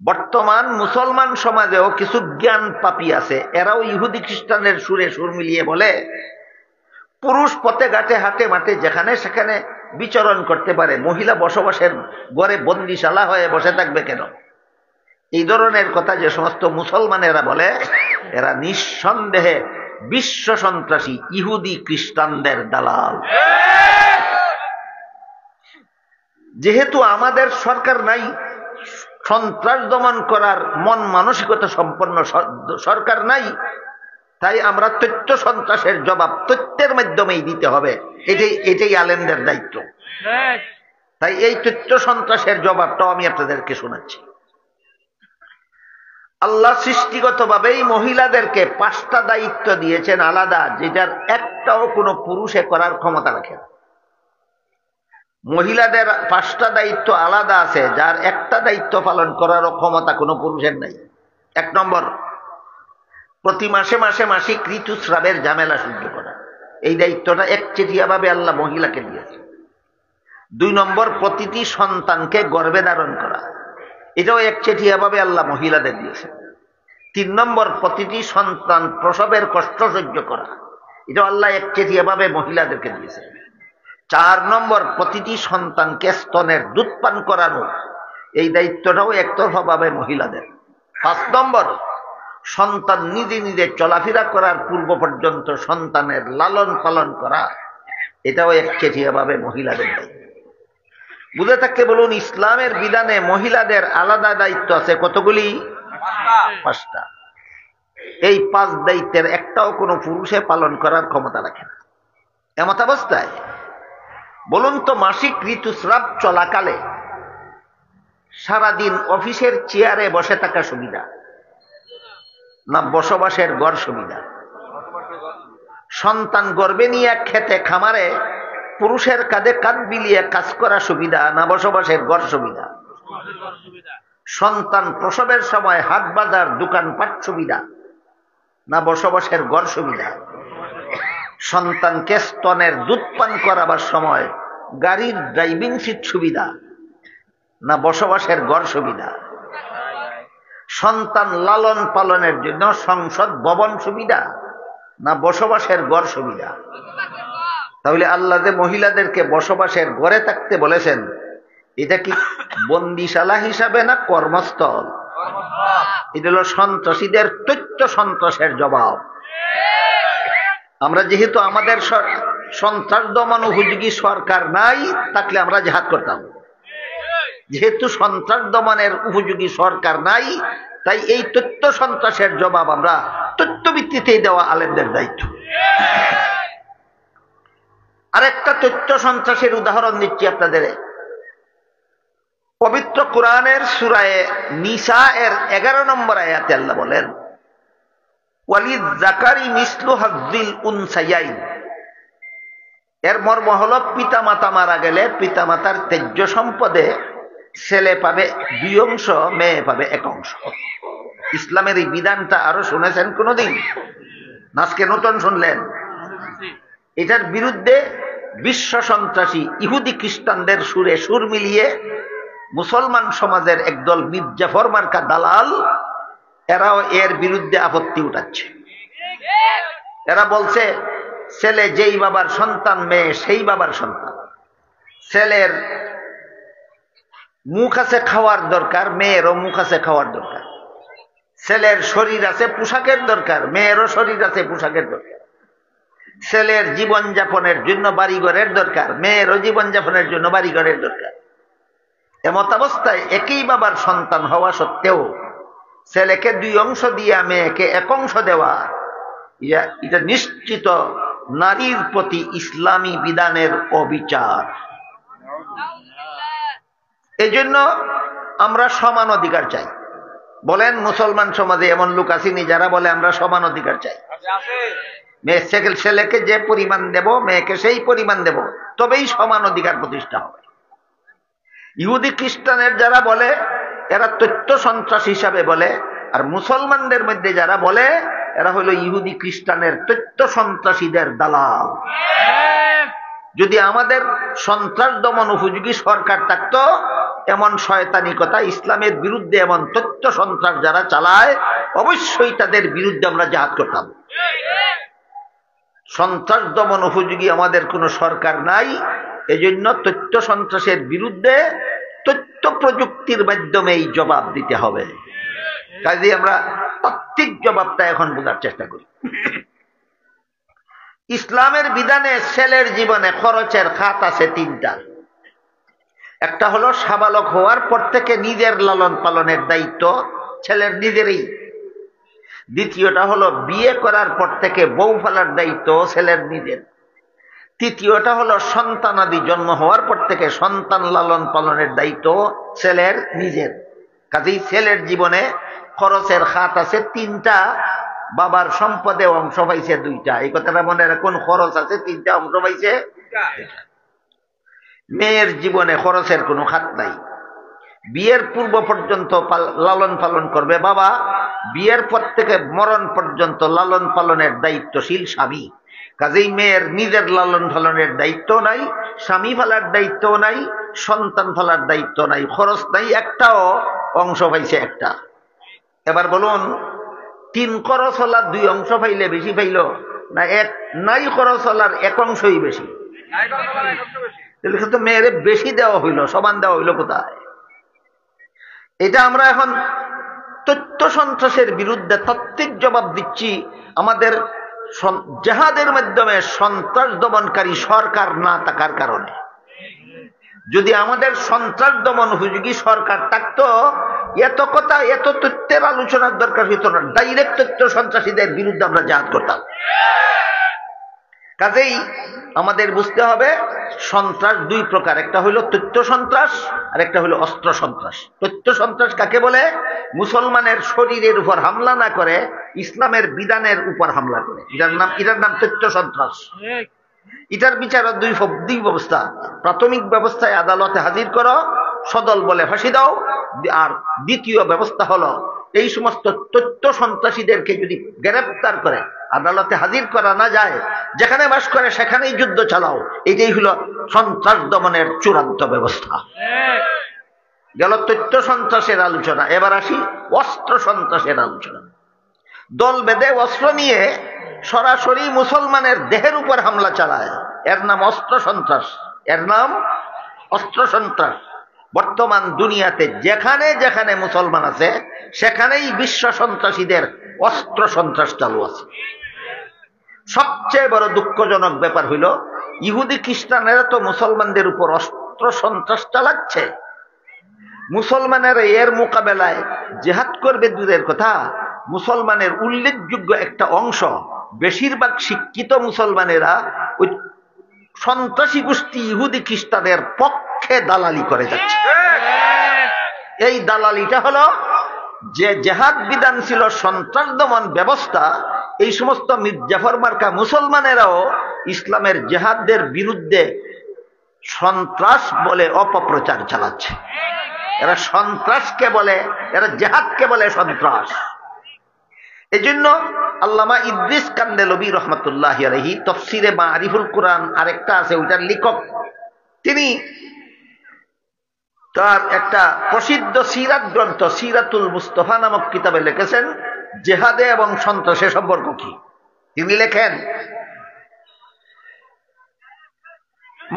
বর্তমান মুসলমান সমাজেও কিছু জ্ঞান পাপী আছে, এরাও ইহুদি খ্রিস্টানের সুরে সুর মিলিয়ে বলে পুরুষ পথে ঘাটে, হাটে মাঠে যেখানে সেখানে বিচরণ করতে পারে, মহিলা বসবাসের ঘরে বন্দিশালা হয়ে বসে থাকবে কেন? এই ধরনের কথা যে সমস্ত মুসলমানেরা বলে, এরা নিঃসন্দেহে বিশ্ব সন্ত্রাসী ইহুদি খ্রিস্টানদের দালাল। যেহেতু আমাদের সরকার নাই, সন্ত্রাস দমন করার মন মানসিকতা সম্পন্ন সরকার নাই, তাই আমরা তথ্য সন্ত্রাসের জবাব তথ্যের মাধ্যমেই দিতে হবে। এটাই আলেমদের দায়িত্ব। তাই এই তথ্য সন্ত্রাসের জবাবটাও আমি আপনাদেরকে শোনাচ্ছি। আল্লাহ সৃষ্টিগতভাবেই মহিলাদেরকে 5টা দায়িত্ব দিয়েছেন আলাদা, যেটার একটাও কোনো পুরুষে করার ক্ষমতা রাখে না। মহিলাদের 5টা দায়িত্ব আলাদা আছে, যার একটা দায়িত্ব পালন করারও ক্ষমতা কোনো পুরুষের নাই। 1 নম্বর, প্রতি মাসে মাসে মাসিক ঋতুস্রাবের ঝামেলা সহ্য করা। এই দায়িত্বটা একচেটিয়া ভাবে আল্লাহ মহিলাকে দিয়েছে। 2 নম্বর, প্রতিটি সন্তানকে গর্ভে ধারণ করা। এটাও একচেটিয়া ভাবে আল্লাহ মহিলাদের দিয়েছে। 3 নম্বর, প্রতিটি সন্তান প্রসবের কষ্ট সহ্য করা। এটাও আল্লাহ একচেটিয়া ভাবে মহিলাদেরকে দিয়েছে। 4 নম্বর, প্রতিটি সন্তানকে স্তনের দুধ পান করানো। এই দায়িত্বটাও একতরফা ভাবে মহিলাদের। 5 নম্বর, সন্তান নিজে নিজে চলাফেরা করার পূর্ব পর্যন্ত সন্তানের লালন পালন করা। এটাও একচেটিয়া ভাবে মহিলাদের দায়িত্ব। বুঝে থাকলে বলুন, ইসলামের বিধানে মহিলাদের আলাদা দায়িত্ব আছে কতগুলি? 5টা। এই 5 দায়িত্বের একটাও কোনো পুরুষে পালন করার ক্ষমতা রাখে না। এমত অবস্থায় বলুন তো, মাসিক ঋতুস্রাব চলাকালে সারাদিন অফিসের চেয়ারে বসে থাকা সুবিধা না বসবাসের ঘর সুবিধা? সন্তান গর্ভে নিয়ে খেতে খামারে পুরুষের কাঁধে কাঁধ বিলিয়ে কাজ করা সুবিধা না বসবাসের ঘর সুবিধা? সন্তান প্রসবের সময় হাট বাজার দোকানপাট সুবিধা না বসবাসের ঘর সুবিধা? সন্তানকে স্তনের দুধ পান করাবার সময় গাড়ির ড্রাইভিং সিট সুবিধা না বসবাসের ঘর সুবিধা? সন্তান লালন পালনের জন্য সংসদ ভবন সুবিধা না বসবাসের ঘর সুবিধা? তাহলে আল্লাহ যে মহিলাদেরকে বসবাসের ঘরে থাকতে বলেছেন, এটা কি বন্দিশালা হিসাবে না কর্মস্থল? এটা হলো সন্ত্রাসীদের তথ্য সন্ত্রাসের জবাব। আমরা যেহেতু আমাদের সন্ত্রাস দমন উপযোগী সরকার নাই, থাকলে আমরা জিহাদ করতাম। যেহেতু সন্ত্রাস দমনের উপযোগী সরকার নাই, তাই এই তথ্য সন্ত্রাসের জবাব আমরা তথ্য ভিত্তিতেই দেওয়া আলেমদের দায়িত্ব। আরেকটা তথ্য সন্ত্রাসের উদাহরণ দিচ্ছি আপনাদের। পবিত্র কোরআনের সূরা নিসা এর 11 নম্বর আয়াতে আল্লাহ বলেন, ওয়ালিদ যাকারি মিসলু হাজ্জিল উনসায়াইন। এর মর্ম হলো পিতামাতা মারা গেলে পিতামাতার তেজ্য সম্পদে ছেলে পাবে 2 অংশ, মেয়ে পাবে 1 অংশ। ইসলামের এই বিধানটা আরো শুনেছেন কোনদিন? আজকে নতুন শুনলেন? এটার বিরুদ্ধে বিশ্ব সন্ত্রাসী ইহুদি খ্রিস্টানদের সুরে সুর মিলিয়ে মুসলমান সমাজের একদল মির্জাফর মার্কা দালাল, এরাও এর বিরুদ্ধে আপত্তি উঠাচ্ছে। এরা বলছে ছেলে যেই বাবার সন্তান, মেয়ে সেই বাবার সন্তান। ছেলের মুখ আছে খাওয়ার দরকার, মেয়েরও মুখ আছে খাওয়ার দরকার। ছেলের শরীর আছে পোশাকের দরকার, মেয়েরও শরীর আছে পোশাকের দরকার। ছেলের জীবনযাপনের জন্য বাড়িঘরের দরকার, মেয়েরও জীবনযাপনের জন্য বাড়িঘরের দরকার। এমত অবস্থায় একই বাবার সন্তান হওয়া সত্ত্বেও ছেলেকে 2 অংশ দিয়া মেয়েকে 1 অংশ দেওয়া, এটা নিশ্চিত নারীর প্রতি ইসলামী বিধানের অবিচার। এজন্য আমরা সমান অধিকার চাই। বলেন মুসলমান সমাজে এমন লোক আসেনি যারা বলে আমরা সমান অধিকার চাই? ছেলেকে যে পরিমাণ দেব মেয়েকে সেই পরিমাণ দেব, তবেই সমান অধিকার প্রতিষ্ঠা হবে। ইহুদি খ্রিস্টানের যারা বলে এরা তথ্য সন্ত্রাস হিসাবে বলে, আর মুসলমানদের মধ্যে যারা বলে এরা হলো ইহুদি খ্রিস্টানের তথ্য সন্ত্রাসীদের দালাল। যদি আমাদের সন্ত্রাস দমন উপযোগী সরকার থাকতো, এমন শয়তানিকতা ইসলামের বিরুদ্ধে এমন তথ্য সন্ত্রাস যারা চালায়, অবশ্যই তাদের বিরুদ্ধে আমরা জিহাদ করতাম। সন্ত্রাস দমন উপযোগী আমাদের কোনো সরকার নাই, এজন্য তথ্য সন্ত্রাসের বিরুদ্ধে তথ্য প্রযুক্তির মাধ্যমেই জবাব দিতে হবে। কাজে আমরা তাত্ত্বিক জবাবটা এখন বোঝার চেষ্টা করি। ইসলামের বিধানে ছেলের জীবনে খরচের খাত আছে 3টা। একটা হলো সাবালক হওয়ার পর থেকে নিজের লালন পালনের দায়িত্ব ছেলের নিজেরই। দ্বিতীয়টা হলো বিয়ে করার পর থেকে বউ ফেলার দায়িত্ব ছেলের নিজের। তৃতীয়টা হলো সন্তানাদি জন্ম হওয়ার পর থেকে সন্তান লালন পালনের দায়িত্ব ছেলের নিজের। কাজেই ছেলের জীবনে খরচের খাত আছে 3টা, বাবার সম্পদে অংশ পাইছে 2টা। এই কথাটা মনে রাখুন, খরচ আছে 3টা, অংশ পাইছে 2টা। মেয়ের জীবনে খরচের কোনো খাত নাই। বিয়ের পূর্ব পর্যন্ত লালন পালন করবে বাবা, বিয়ের পর থেকে মরণ পর্যন্ত লালন পালনের দায়িত্বশীল স্বামী। কাজেই মেয়ের নিজের লালন পালনের দায়িত্ব নাই, স্বামী ফেলার দায়িত্ব নাই, সন্তান ফেলার দায়িত্ব নাই, খরচ নাই একটাও, অংশ পাইছে 1টা। এবার বলুন, 3 খরচ হলার 2 অংশ পাইলে বেশি পাইল না নাই খরচ হলার 1 অংশই বেশি? তাহলে তো মেয়েরে বেশি দেওয়া হইল, সমান দেওয়া হইল কোথায়? এটা আমরা এখন তথ্য সন্ত্রাসের বিরুদ্ধে তাত্ত্বিক জবাব দিচ্ছি। আমাদের জিহাদের মাধ্যমে সন্ত্রাস দমনকারী সরকার না থাকার কারণে। যদি আমাদের সন্ত্রাস দমন উপযোগী সরকার থাকতো, এত কথা এত তথ্যের আলোচনার দরকার হতো না। ডাইরেক্ট তথ্য সন্ত্রাসীদের বিরুদ্ধে আমরা জিহাদ করতাম। কাজেই আমাদের বুঝতে হবে সন্ত্রাস 2 প্রকার, একটা হলো তথ্য সন্ত্রাস আর একটা হলো অস্ত্র সন্ত্রাস। তথ্য সন্ত্রাস কাকে বলে? মুসলমানের শরীরের উপর হামলা না করে ইসলামের বিধানের উপর হামলা করে, এটার নাম তথ্য সন্ত্রাস। এটার বিচার 2 ব্যবস্থা। প্রাথমিক ব্যবস্থায় আদালতে হাজির করো, সদল বলে ফাঁসি দাও। আর দ্বিতীয় ব্যবস্থা হলো এই সমস্ত তথ্য সন্ত্রাসীদেরকে যদি গ্রেফতার করে আদালতে হাজির করা না যায়, যেখানে বাস করে সেখানেই যুদ্ধ চালাও। এটাই হলো সন্ত্রাস দমনের চূড়ান্ত ব্যবস্থা। গেল তথ্য সন্ত্রাসের আলোচনা। এবার আসি অস্ত্র সন্ত্রাসের আলোচনা। দল বেঁধে অস্ত্র নিয়ে সরাসরি মুসলমানের দেহের উপর হামলা চালায়, এর নাম অস্ত্র সন্ত্রাস। এর নাম অস্ত্র সন্ত্রাস। বর্তমান দুনিয়াতে যেখানে যেখানে মুসলমান আছে সেখানেই বিশ্ব সন্ত্রাসীদের অস্ত্র সন্ত্রাস চালু আছে। সবচেয়ে বড় দুঃখজনক ব্যাপার হইল ইহুদি খ্রিস্টানেরা তো মুসলমানদের উপর অস্ত্র সন্ত্রাস চালাচ্ছে, মুসলমানেরা এর মোকাবেলায় জেহাদ করবে দূরের কথা, মুসলমানের উল্লেখযোগ্য একটা অংশ, বেশিরভাগ শিক্ষিত মুসলমানেরা ওই সন্ত্রাসী গোষ্ঠী ইহুদি খ্রিস্টানের পক্ষে দালালি করে যাচ্ছে। এই দালালিটা হলো যে জেহাদ বিধান ছিল সন্ত্রাস দমন ব্যবস্থা, এই সমস্ত মির্জাফর মার্কা মুসলমানেরাও ইসলামের জেহাদের বিরুদ্ধে সন্ত্রাস বলে অপপ্রচার চালাচ্ছে। এরা সন্ত্রাসকে বলে, এরা জেহাদকে বলে সন্ত্রাস। এজন্য আল্লামা ইদ্রিস কান্দেলভি রহমতুল্লাহ আলাইহি তাফসিরে মারিফুল কুরআন আরেকটা আছে, ওইটার লেখক, তিনি তার একটা প্রসিদ্ধ সিরাত গ্রন্থ সিরাতুল মুস্তাফা নামক কিতাবে লিখেছেন জেহাদে এবং সন্ত্রাসের সম্পর্ক কি। তিনি লেখেন,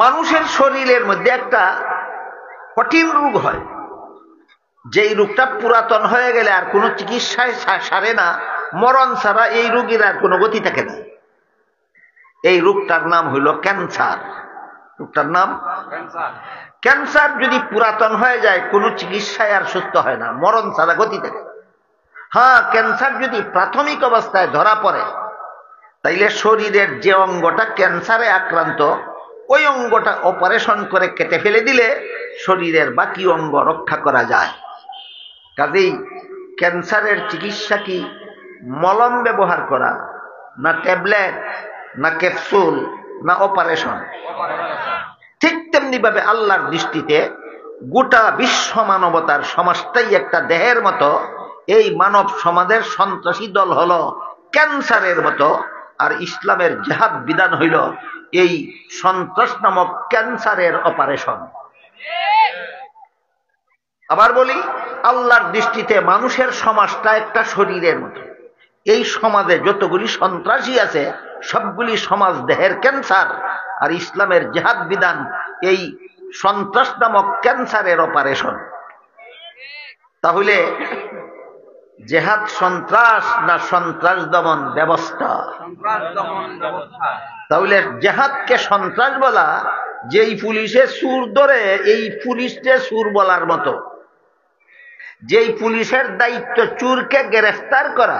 মানুষের শরীরের মধ্যে একটা কঠিন রোগ হয়, যেই রোগটা পুরাতন হয়ে গেলে আর কোনো চিকিৎসায় সারে না, মরণ ছাড়া এই রোগীর আর কোনো গতি থাকে না। এই রোগটার নাম হইল ক্যান্সার। রোগটার নাম ক্যান্সার। যদি পুরাতন হয়ে যায় কোনো চিকিৎসায় আর সুস্থ হয় না, মরণ ছাড়া গতি থাকে। হ্যাঁ, ক্যান্সার যদি প্রাথমিক অবস্থায় ধরা পড়ে তাইলে শরীরের যে অঙ্গটা ক্যান্সারে আক্রান্ত ওই অঙ্গটা অপারেশন করে কেটে ফেলে দিলে শরীরের বাকি অঙ্গ রক্ষা করা যায়। কাজেই ক্যান্সারের চিকিৎসা কি মলম ব্যবহার করা, না ট্যাবলেট, না ক্যাপসুল, না অপারেশন? ঠিক তেমনি ভাবে আল্লাহর দৃষ্টিতে গোটা বিশ্ব মানবতার সমাজটাই একটা দেহের মতো। এই মানব সমাজের সন্ত্রাসী দল হলো ক্যান্সারের মতো, আর ইসলামের জেহাদ বিধান হইল এই সন্ত্রাস নামক ক্যান্সারের অপারেশন। আবার বলি, আল্লাহর দৃষ্টিতে মানুষের সমাজটা একটা শরীরের মতো। এই সমাজে যতগুলি সন্ত্রাসী আছে সবগুলি সমাজ দেহের ক্যান্সার, আর ইসলামের জেহাদ বিধান এই সন্ত্রাস নামক ক্যান্সারের অপারেশন। তাহলে জেহাদ সন্ত্রাস না সন্ত্রাস দমন ব্যবস্থা? তাহলে জেহাদকে সন্ত্রাস বলা, যেই পুলিশে চুর ধরে এই পুলিশকে চুর বলার মতো। যেই পুলিশের দায়িত্ব চুরকে গ্রেফতার করা,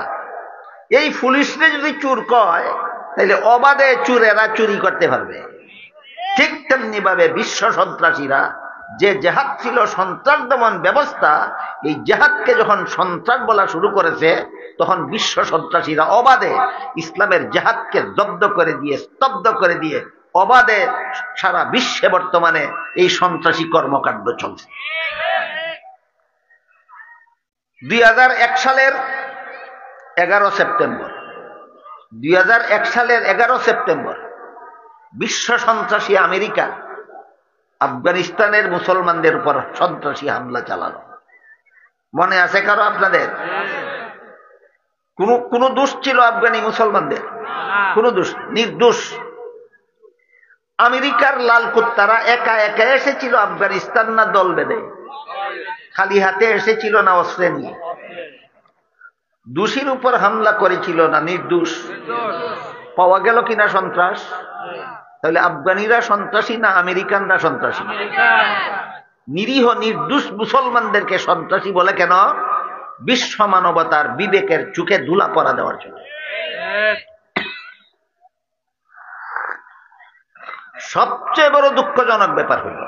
এই পুলিশে যদি চুর কয় তাহলে অবাধে চুরেরা চুরি করতে পারবে। ঠিক তেমনি ভাবে বিশ্ব সন্ত্রাসীরা যে জেহাদ ছিল সন্ত্রাস দমন ব্যবস্থা, এই জেহাদকে যখন সন্ত্রাস বলা শুরু করেছে তখন বিশ্ব সন্ত্রাসীরা অবাধে ইসলামের জেহাদকে জব্দ করে দিয়ে, স্তব্ধ করে দিয়ে অবাধে সারা বিশ্বে বর্তমানে এই সন্ত্রাসী কর্মকাণ্ড চলছে। 2001 সালের 11 সেপ্টেম্বর 2001 সালের 11 সেপ্টেম্বর বিশ্ব সন্ত্রাসী আমেরিকা আফগানিস্তানের মুসলমানদের উপর সন্ত্রাসী হামলা চালালো। মনে আছে কারো আপনাদের? কোন দোষ ছিল আফগানি মুসলমানদের? কোন দোষ? নির্দোষ। আমেরিকার লাল কুত্তারা একা একা এসেছিল আফগানিস্তান, না দল বেঁধে? খালি হাতে এসেছিল না অস্ত্রে নিয়ে? দোষীর উপর হামলা করেছিল না নির্দোষ? পাওয়া গেল কিনা সন্ত্রাস? তাহলে আফগানিরা সন্ত্রাসী না আমেরিকানরা সন্ত্রাসী? নিরীহ নির্দোষ মুসলমানদেরকে সন্ত্রাসী বলে কেন? বিশ্ব মানবতার বিবেকের চোখে ধুলা পড়া দেওয়ার জন্য। সবচেয়ে বড় দুঃখজনক ব্যাপার হইল,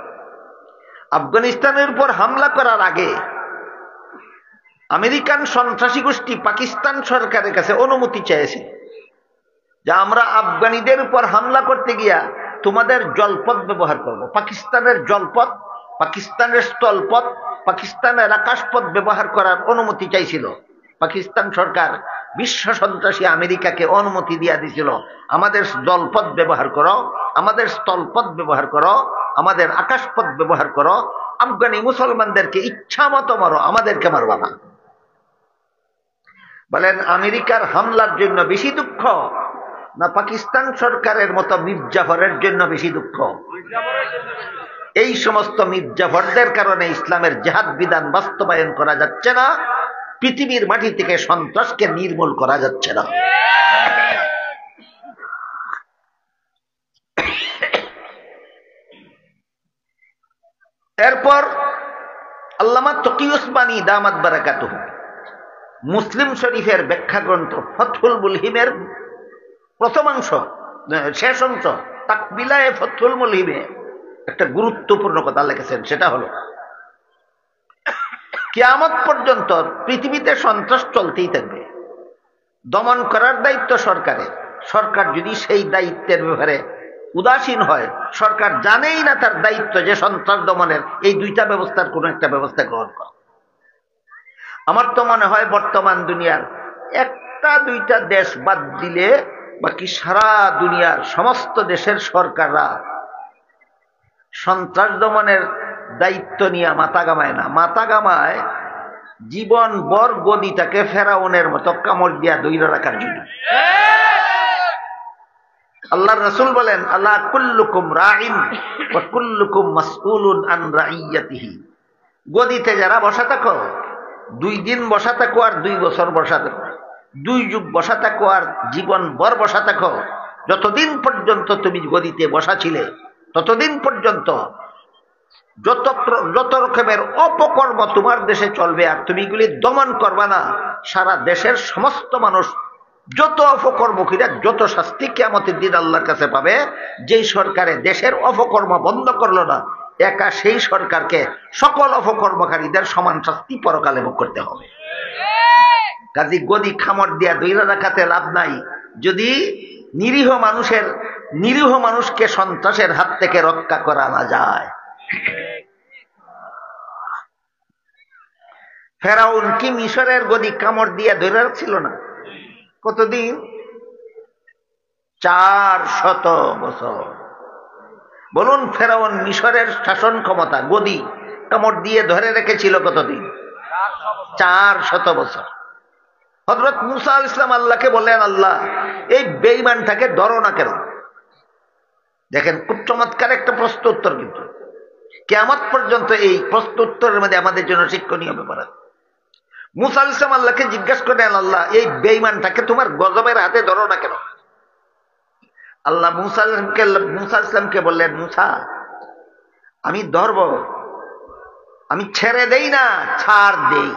আফগানিস্তানের উপর হামলা করার আগে আমেরিকান সন্ত্রাসী গোষ্ঠী পাকিস্তান সরকারের কাছে অনুমতি চেয়েছে যে আমরা আফগানিদের উপর হামলা করতে গিয়া তোমাদের জলপথ ব্যবহার করব। পাকিস্তানের জলপথ, পাকিস্তানের স্থলপথ, পাকিস্তানের আকাশপথ ব্যবহার করার অনুমতি চাইছিল। পাকিস্তান সরকার বিশ্ব সন্ত্রাসী আমেরিকাকে অনুমতি দিয়া দিছিল, আমাদের জলপথ ব্যবহার করো, আমাদের স্থলপথ ব্যবহার করো, আমাদের আকাশপথ ব্যবহার করো, আফগানি মুসলমানদেরকে ইচ্ছা মতো মারো, আমাদেরকে মারবা না। বলেন, আমেরিকার হামলার জন্য বেশি দুঃখ না পাকিস্তান সরকারের মতো মির্জাফরের জন্য বেশি দুঃখ? এই সমস্ত মির্জাফরদের কারণে ইসলামের জেহাদ বিধান বাস্তবায়ন করা যাচ্ছে না, পৃথিবীর মাটি থেকে সন্ত্রাসকে নির্মূল করা যাচ্ছে না। এরপর আল্লামা তকি উসমানী দামাত বারাকাতুহু মুসলিম শরীফের ব্যাখ্যা গ্রন্থ ফতহুল মুলহিমের প্রথমাংশ শেষ অংশ তাকবিলায়ে ফতহুল মুলহিমে একটা গুরুত্বপূর্ণ কথা লিখেছেন, সেটা হলো কিয়ামত পর্যন্ত পৃথিবীতে সন্ত্রাস চলতেই থাকবে। দমন করার দায়িত্ব সরকারের। সরকার যদি সেই দায়িত্বের ব্যাপারে উদাসীন হয়, সরকার জানেই না তার দায়িত্ব যে সন্ত্রাস দমনের এই দুইটা ব্যবস্থার কোন একটা ব্যবস্থা গ্রহণ করা। আমার তো মনে হয় বর্তমান দুনিয়ার একটা দুইটা দেশ বাদ দিলে বাকি সারা দুনিয়ার সমস্ত দেশের সরকাররা সন্ত্রাস দমনের দায়িত্ব নিয়ে মাথা গামায় না। মাথা গামায় জীবন বর গদিটাকে ফেরাউনের মতো কামড় দিয়া দইরা রাখার জন্য। আল্লাহর রাসূল বলেন, আল্লাহ কুল্লুকুম রাইন ওয়া কুল্লুকুম মাসউলুন আন রাইয়াতিহি। গদিতে যারা বসা থাকো, 2 দিন বসা থাকো আর 2 বছর বসা থাকো, 2 যুগ বসা থাকো আর জীবন বর বসা থাকো, যতদিন পর্যন্ত তুমি গদিতে বসা ছিলে ততদিন পর্যন্ত যত রকমের অপকর্ম তোমার দেশে চলবে আর তুমি এগুলি দমন করবা না, সারা দেশের সমস্ত মানুষ যত অপকর্ম কিনা যত শাস্তি কিয়ামতের দিন আল্লাহর কাছে পাবে। যেই সরকারে দেশের অপকর্ম বন্ধ করলো না, একা সেই সরকারকে সকল অপকর্মকারীদের সমান শাস্তি পরকালে ভোগ করতে হবে। কাজী গদি খামড় দিয়া দইরা রাখাতে লাভ নাই যদি নিরীহ মানুষকে সন্ত্রাসের হাত থেকে রক্ষা করা না যায়। ফেরাউন কি মিশরের গদি কামড় দিয়া ধরে রাখছিল না? কতদিন? 400 বছর। বলুন, ফেরাউন মিশরের শাসন ক্ষমতা গদি কামড় দিয়ে ধরে রেখেছিল কতদিন? 400 বছর। হযরত মুসা আলাইহিস সালাম আল্লাহকে বললেন, আল্লাহ এই বেঈমানটাকে ধরো না কেন? দেখেন, খুব চমৎকার একটা প্রশ্ন উত্তর, কিন্তু কিয়ামত পর্যন্ত এই প্রশ্ন উত্তরের মধ্যে আমাদের জন্য শিক্ষণীয় ব্যাপার আছে। মুসা আলাইহিস সালাম আল্লাহকে জিজ্ঞাসা করেন, আল্লাহ এই বেঈমানটাকে তোমার গজবের হাতে ধরো না কেন? আল্লাহ মুসা আলাইহিস সালামকে বললেন, মুসা আমি ধরব, আমি ছেড়ে দেই না, ছাড় দেই।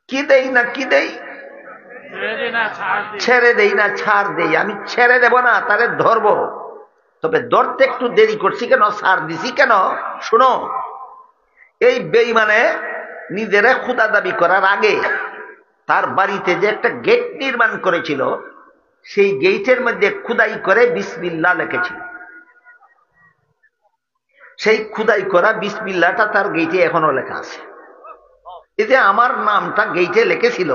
কি দেই না কি দেই? ছেড়ে দেই না, ছাড় দেই। আমি ছেড়ে দেব না, তারে ধরবো। তবে ধরতে একটু দেরি করছি কেন, ছাড় দিছি কেন? শুনো, এই বেঈমানে নিজেরা খোদা দাবি করার আগে তার বাড়িতে যে একটা গেট নির্মাণ করেছিল, সেই গেটের মধ্যে খুদাই করে বিসমিল্লাহ লিখেছিল। সেই খুদাই করা বিসমিল্লাহটা তার গেটে এখনো লেখা আছে। এই যে আমার নামটা গেটে লিখেছিল,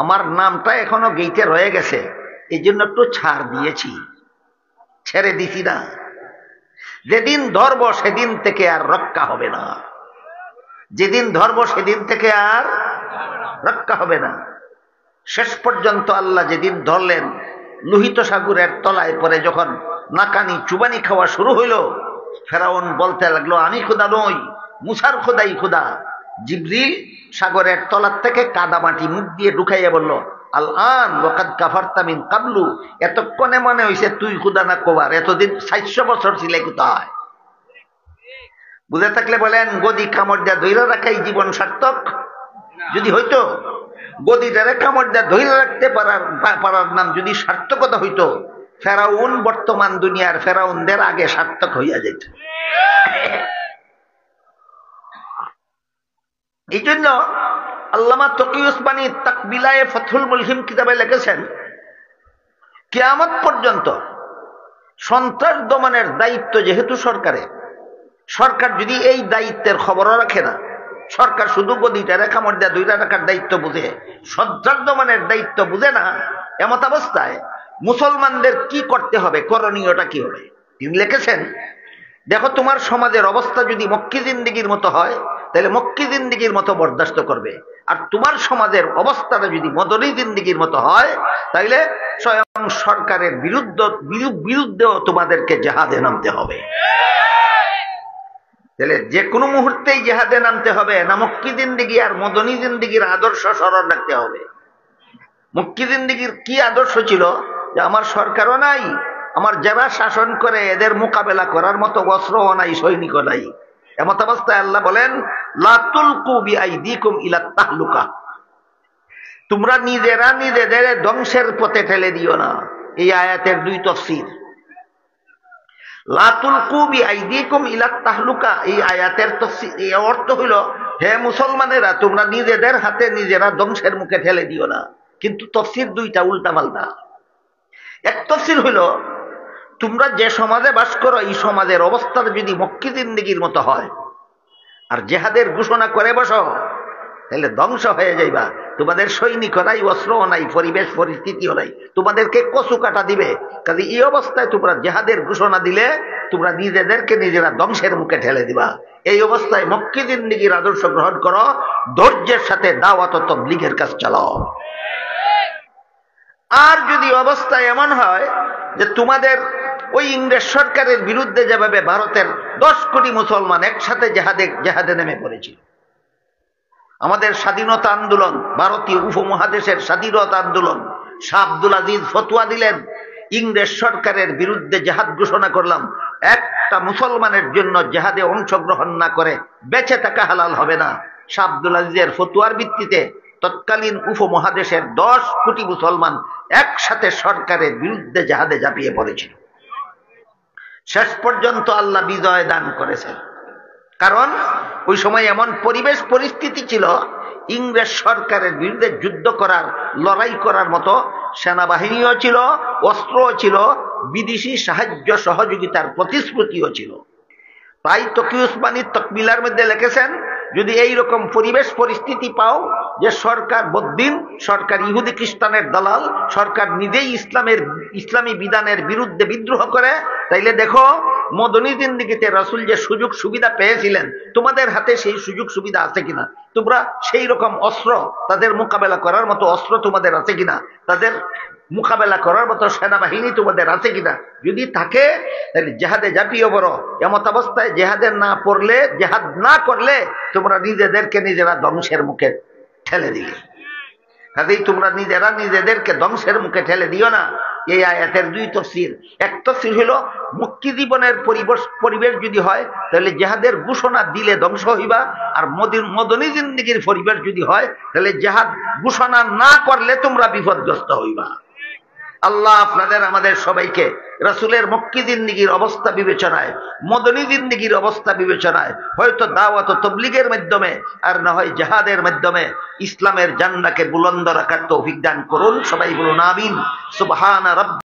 আমার নামটা এখনো গেটে রয়ে গেছে, এই জন্য একটু ছাড় দিয়েছি, ছেড়ে দিছি না। যেদিন ধরব সেদিন থেকে আর রক্ষা হবে না। যেদিন ধরব সেদিন থেকে আর রক্ষা হবে না। শেষ পর্যন্ত আল্লাহ যেদিন ধরলেন, লোহিত সাগরের তলায় পরে যখন নাকানি চুবানি খাওয়া শুরু হইল, ফেরাউন বলতে লাগলো, আমি খোদা নই, মুসার খোদাই খোদা। জিবরিল সাগরের তলার থেকে কাদা মাটি মুখ দিয়ে ঢুকাইয়া বলল, আল আন ওয়াকাদ কাফারতা মিন কাবলু, এতক্ষণে মনে হইছে তুই খোদা না কবার, এতদিন 400 বছর ছিলে কোথায়? বুঝে থাকলে বলেন, গদি কামড় দিয়া ধইরা রাখাই জীবন সার্থক? যদি হইতো গদিটারে কামড় দিয়া ধইরা রাখতে পারার নাম যদি সার্থকতা হইতো, ফেরাউন বর্তমান দুনিয়ার ফেরাউনদের আগে সার্থক হইয়া যেত। এই জন্য আল্লামা তকি উসমানী তাকবিলায়ে ফতহুল মুলহিম কিতাবে লিখেছেন, কিয়ামত পর্যন্ত সন্ত্রাস দমনের দায়িত্ব যেহেতু সরকারের, সরকার যদি এই দায়িত্বের খবরও রাখে না, সরকার শুধু গদিটা কামড় দেয়া দুইটা রাখার দায়িত্ব বুঝে, সন্ত্রাস দমনের দায়িত্ব বুঝে না, এমত অবস্থায় মুসলমানদের কি করতে হবে, করণীয়টা কি হবে? তিনি লিখেছেন, দেখো তোমার সমাজের অবস্থা যদি মক্কি জিন্দিগির মতো হয় তাহলে মক্কি জিন্দিগির মতো বরদাস্ত করবে, আর তোমার সমাজের অবস্থাটা যদি মদনী জিন্দিগির মতো হয় তাহলে স্বয়ং সরকারের বিরুদ্ধেও তোমাদেরকে জেহাদে নামতে হবে। তাহলে যে কোনো মুহূর্তেই জেহাদে নামতে হবে না, মক্কি জিন্দিগি আর মদনী জিন্দিগির আদর্শ স্মরণ রাখতে হবে? মক্কি জিন্দিগির কি আদর্শ ছিল? যে আমার সরকারও নাই, আমার যারা শাসন করে এদের মোকাবেলা করার মতো অস্ত্রও নাই, সৈনিকও নাই, এমত অবস্থায় আল্লাহ বলেন লা তুলকু বিআইদিকুম ইলা তাহলুকা, তোমরা নিজেরা নিজেদের ধ্বংসের পথে ঠেলে দিও না। এই আয়াতের দুই তাফসীর। লা তুলকু বিআইদিকুম ইলা তাহলুকা, এই আয়াতের তাফসীর, এই অর্থ হলো হে মুসলমানেরা তোমরা নিজেদের হাতে নিজেরা ধ্বংসের মুখে ঠেলে দিও না। কিন্তু তাফসীর দুইটা উল্টা পাল্টা। এক তাফসীর হলো তোমরা যে সমাজে বাস করো এই সমাজের অবস্থা যদি মক্কি জিন্দেগির মতো হয় আর জেহাদের ঘোষণা করে বসো তাহলে ধ্বংস হয়ে যাইবা। তোমাদের সৈনিক নাই, অস্ত্র নাই, পরিবেশ পরিস্থিতিও নাই, তোমাদেরকে কচু কাটা দিবে। কাজে এই অবস্থায় তোমরা জেহাদের ঘোষণা দিলে তোমরা নিজেদেরকে নিজেরা ধ্বংসের মুখে ঠেলে দিবা। এই অবস্থায় মক্কি জিন্দেগির আদর্শ গ্রহণ করো, ধৈর্যের সাথে দাওয়াত ও তাবলীগের কাজ চালাও। আর যদি অবস্থা এমন হয় যে তোমাদের ওই ইংরেজ সরকারের বিরুদ্ধে যেভাবে ভারতের 10 কোটি মুসলমান একসাথে জেহাদে নেমে পড়েছিল, আমাদের স্বাধীনতা আন্দোলন, ভারতীয় উপমহাদেশের স্বাধীনতা আন্দোলন, শাহ আব্দুল আজিজ ফতোয়া দিলেন ইংরেজ সরকারের বিরুদ্ধে জেহাদ ঘোষণা করলাম, একটা মুসলমানের জন্য জেহাদে অংশগ্রহণ না করে বেঁচে থাকা হালাল হবে না। শাহ আব্দুল আজিজের ফতোয়ার ভিত্তিতে তৎকালীন উপমহাদেশের 10 কোটি মুসলমান একসাথে সরকারের বিরুদ্ধে জেহাদে ঝাঁপিয়ে পড়েছিল। শেষ পর্যন্ত আল্লাহ বিজয় দান করেছেন। কারণ ওই সময় এমন পরিবেশ পরিস্থিতি ছিল, ইংরেজ সরকারের বিরুদ্ধে যুদ্ধ করার, লড়াই করার মতো সেনাবাহিনীও ছিল, অস্ত্রও ছিল, বিদেশি সাহায্য সহযোগিতার প্রতিশ্রুতিও ছিল। তাই তকি উসমানী তকমিলার মধ্যে লিখেছেন, যদি এই রকম পরিবেশ পরিস্থিতি পাও যে সরকার বদ্দিন, সরকার ইহুদি খ্রিস্টানের দালাল, সরকার নিজেই ইসলামী বিধানের বিরুদ্ধে বিদ্রোহ করে, তাইলে দেখো মদনী জিন্দেগিতে রাসূল যে সুযোগ সুবিধা পেয়েছিলেন তোমাদের হাতে সেই সুযোগ সুবিধা আছে কিনা, তোমরা সেই রকম অস্ত্র, তাদের মোকাবেলা করার মতো অস্ত্র তোমাদের আছে কিনা, তাদের মোকাবেলা করার মতো সেনাবাহিনী তোমাদের আছে কিনা। যদি থাকে তাহলে জেহাদে ঝাঁপিয়ে পড়ো। এমত অবস্থায় জেহাদ না করলে তোমরা নিজেদেরকে নিজেরা ধ্বংসের মুখে ঠেলে দিলে। কাজেই তোমরা নিজেরা নিজেদেরকে ধ্বংসের মুখে ঠেলে দিও না। এই আয়াতের দুই তাফসীর। এক তাফসীর হলো মুক্তি জীবনের পরিবেশ যদি হয় তাহলে জেহাদের ঘোষণা দিলে ধ্বংস হইবা, আর মদনী জিন্দেগির পরিবেশ যদি হয় তাহলে জেহাদ ঘোষণা না করলে তোমরা বিপদগ্রস্ত হইবা। আল্লাহ আপনাদের আমাদের সবাইকে রাসূলের মক্কি জিন্দেগির অবস্থা বিবেচনায়, মদনী জিন্দেগির অবস্থা বিবেচনায়, হয়তো দাওয়াত ও তাবলীগের মাধ্যমে আর না হয় জিহাদের মাধ্যমে ইসলামের জান্নাকে বুলন্দ রাখার তৌফিক দান করুন। সবাই বলুন আমিন। সুবহান রাব্বি।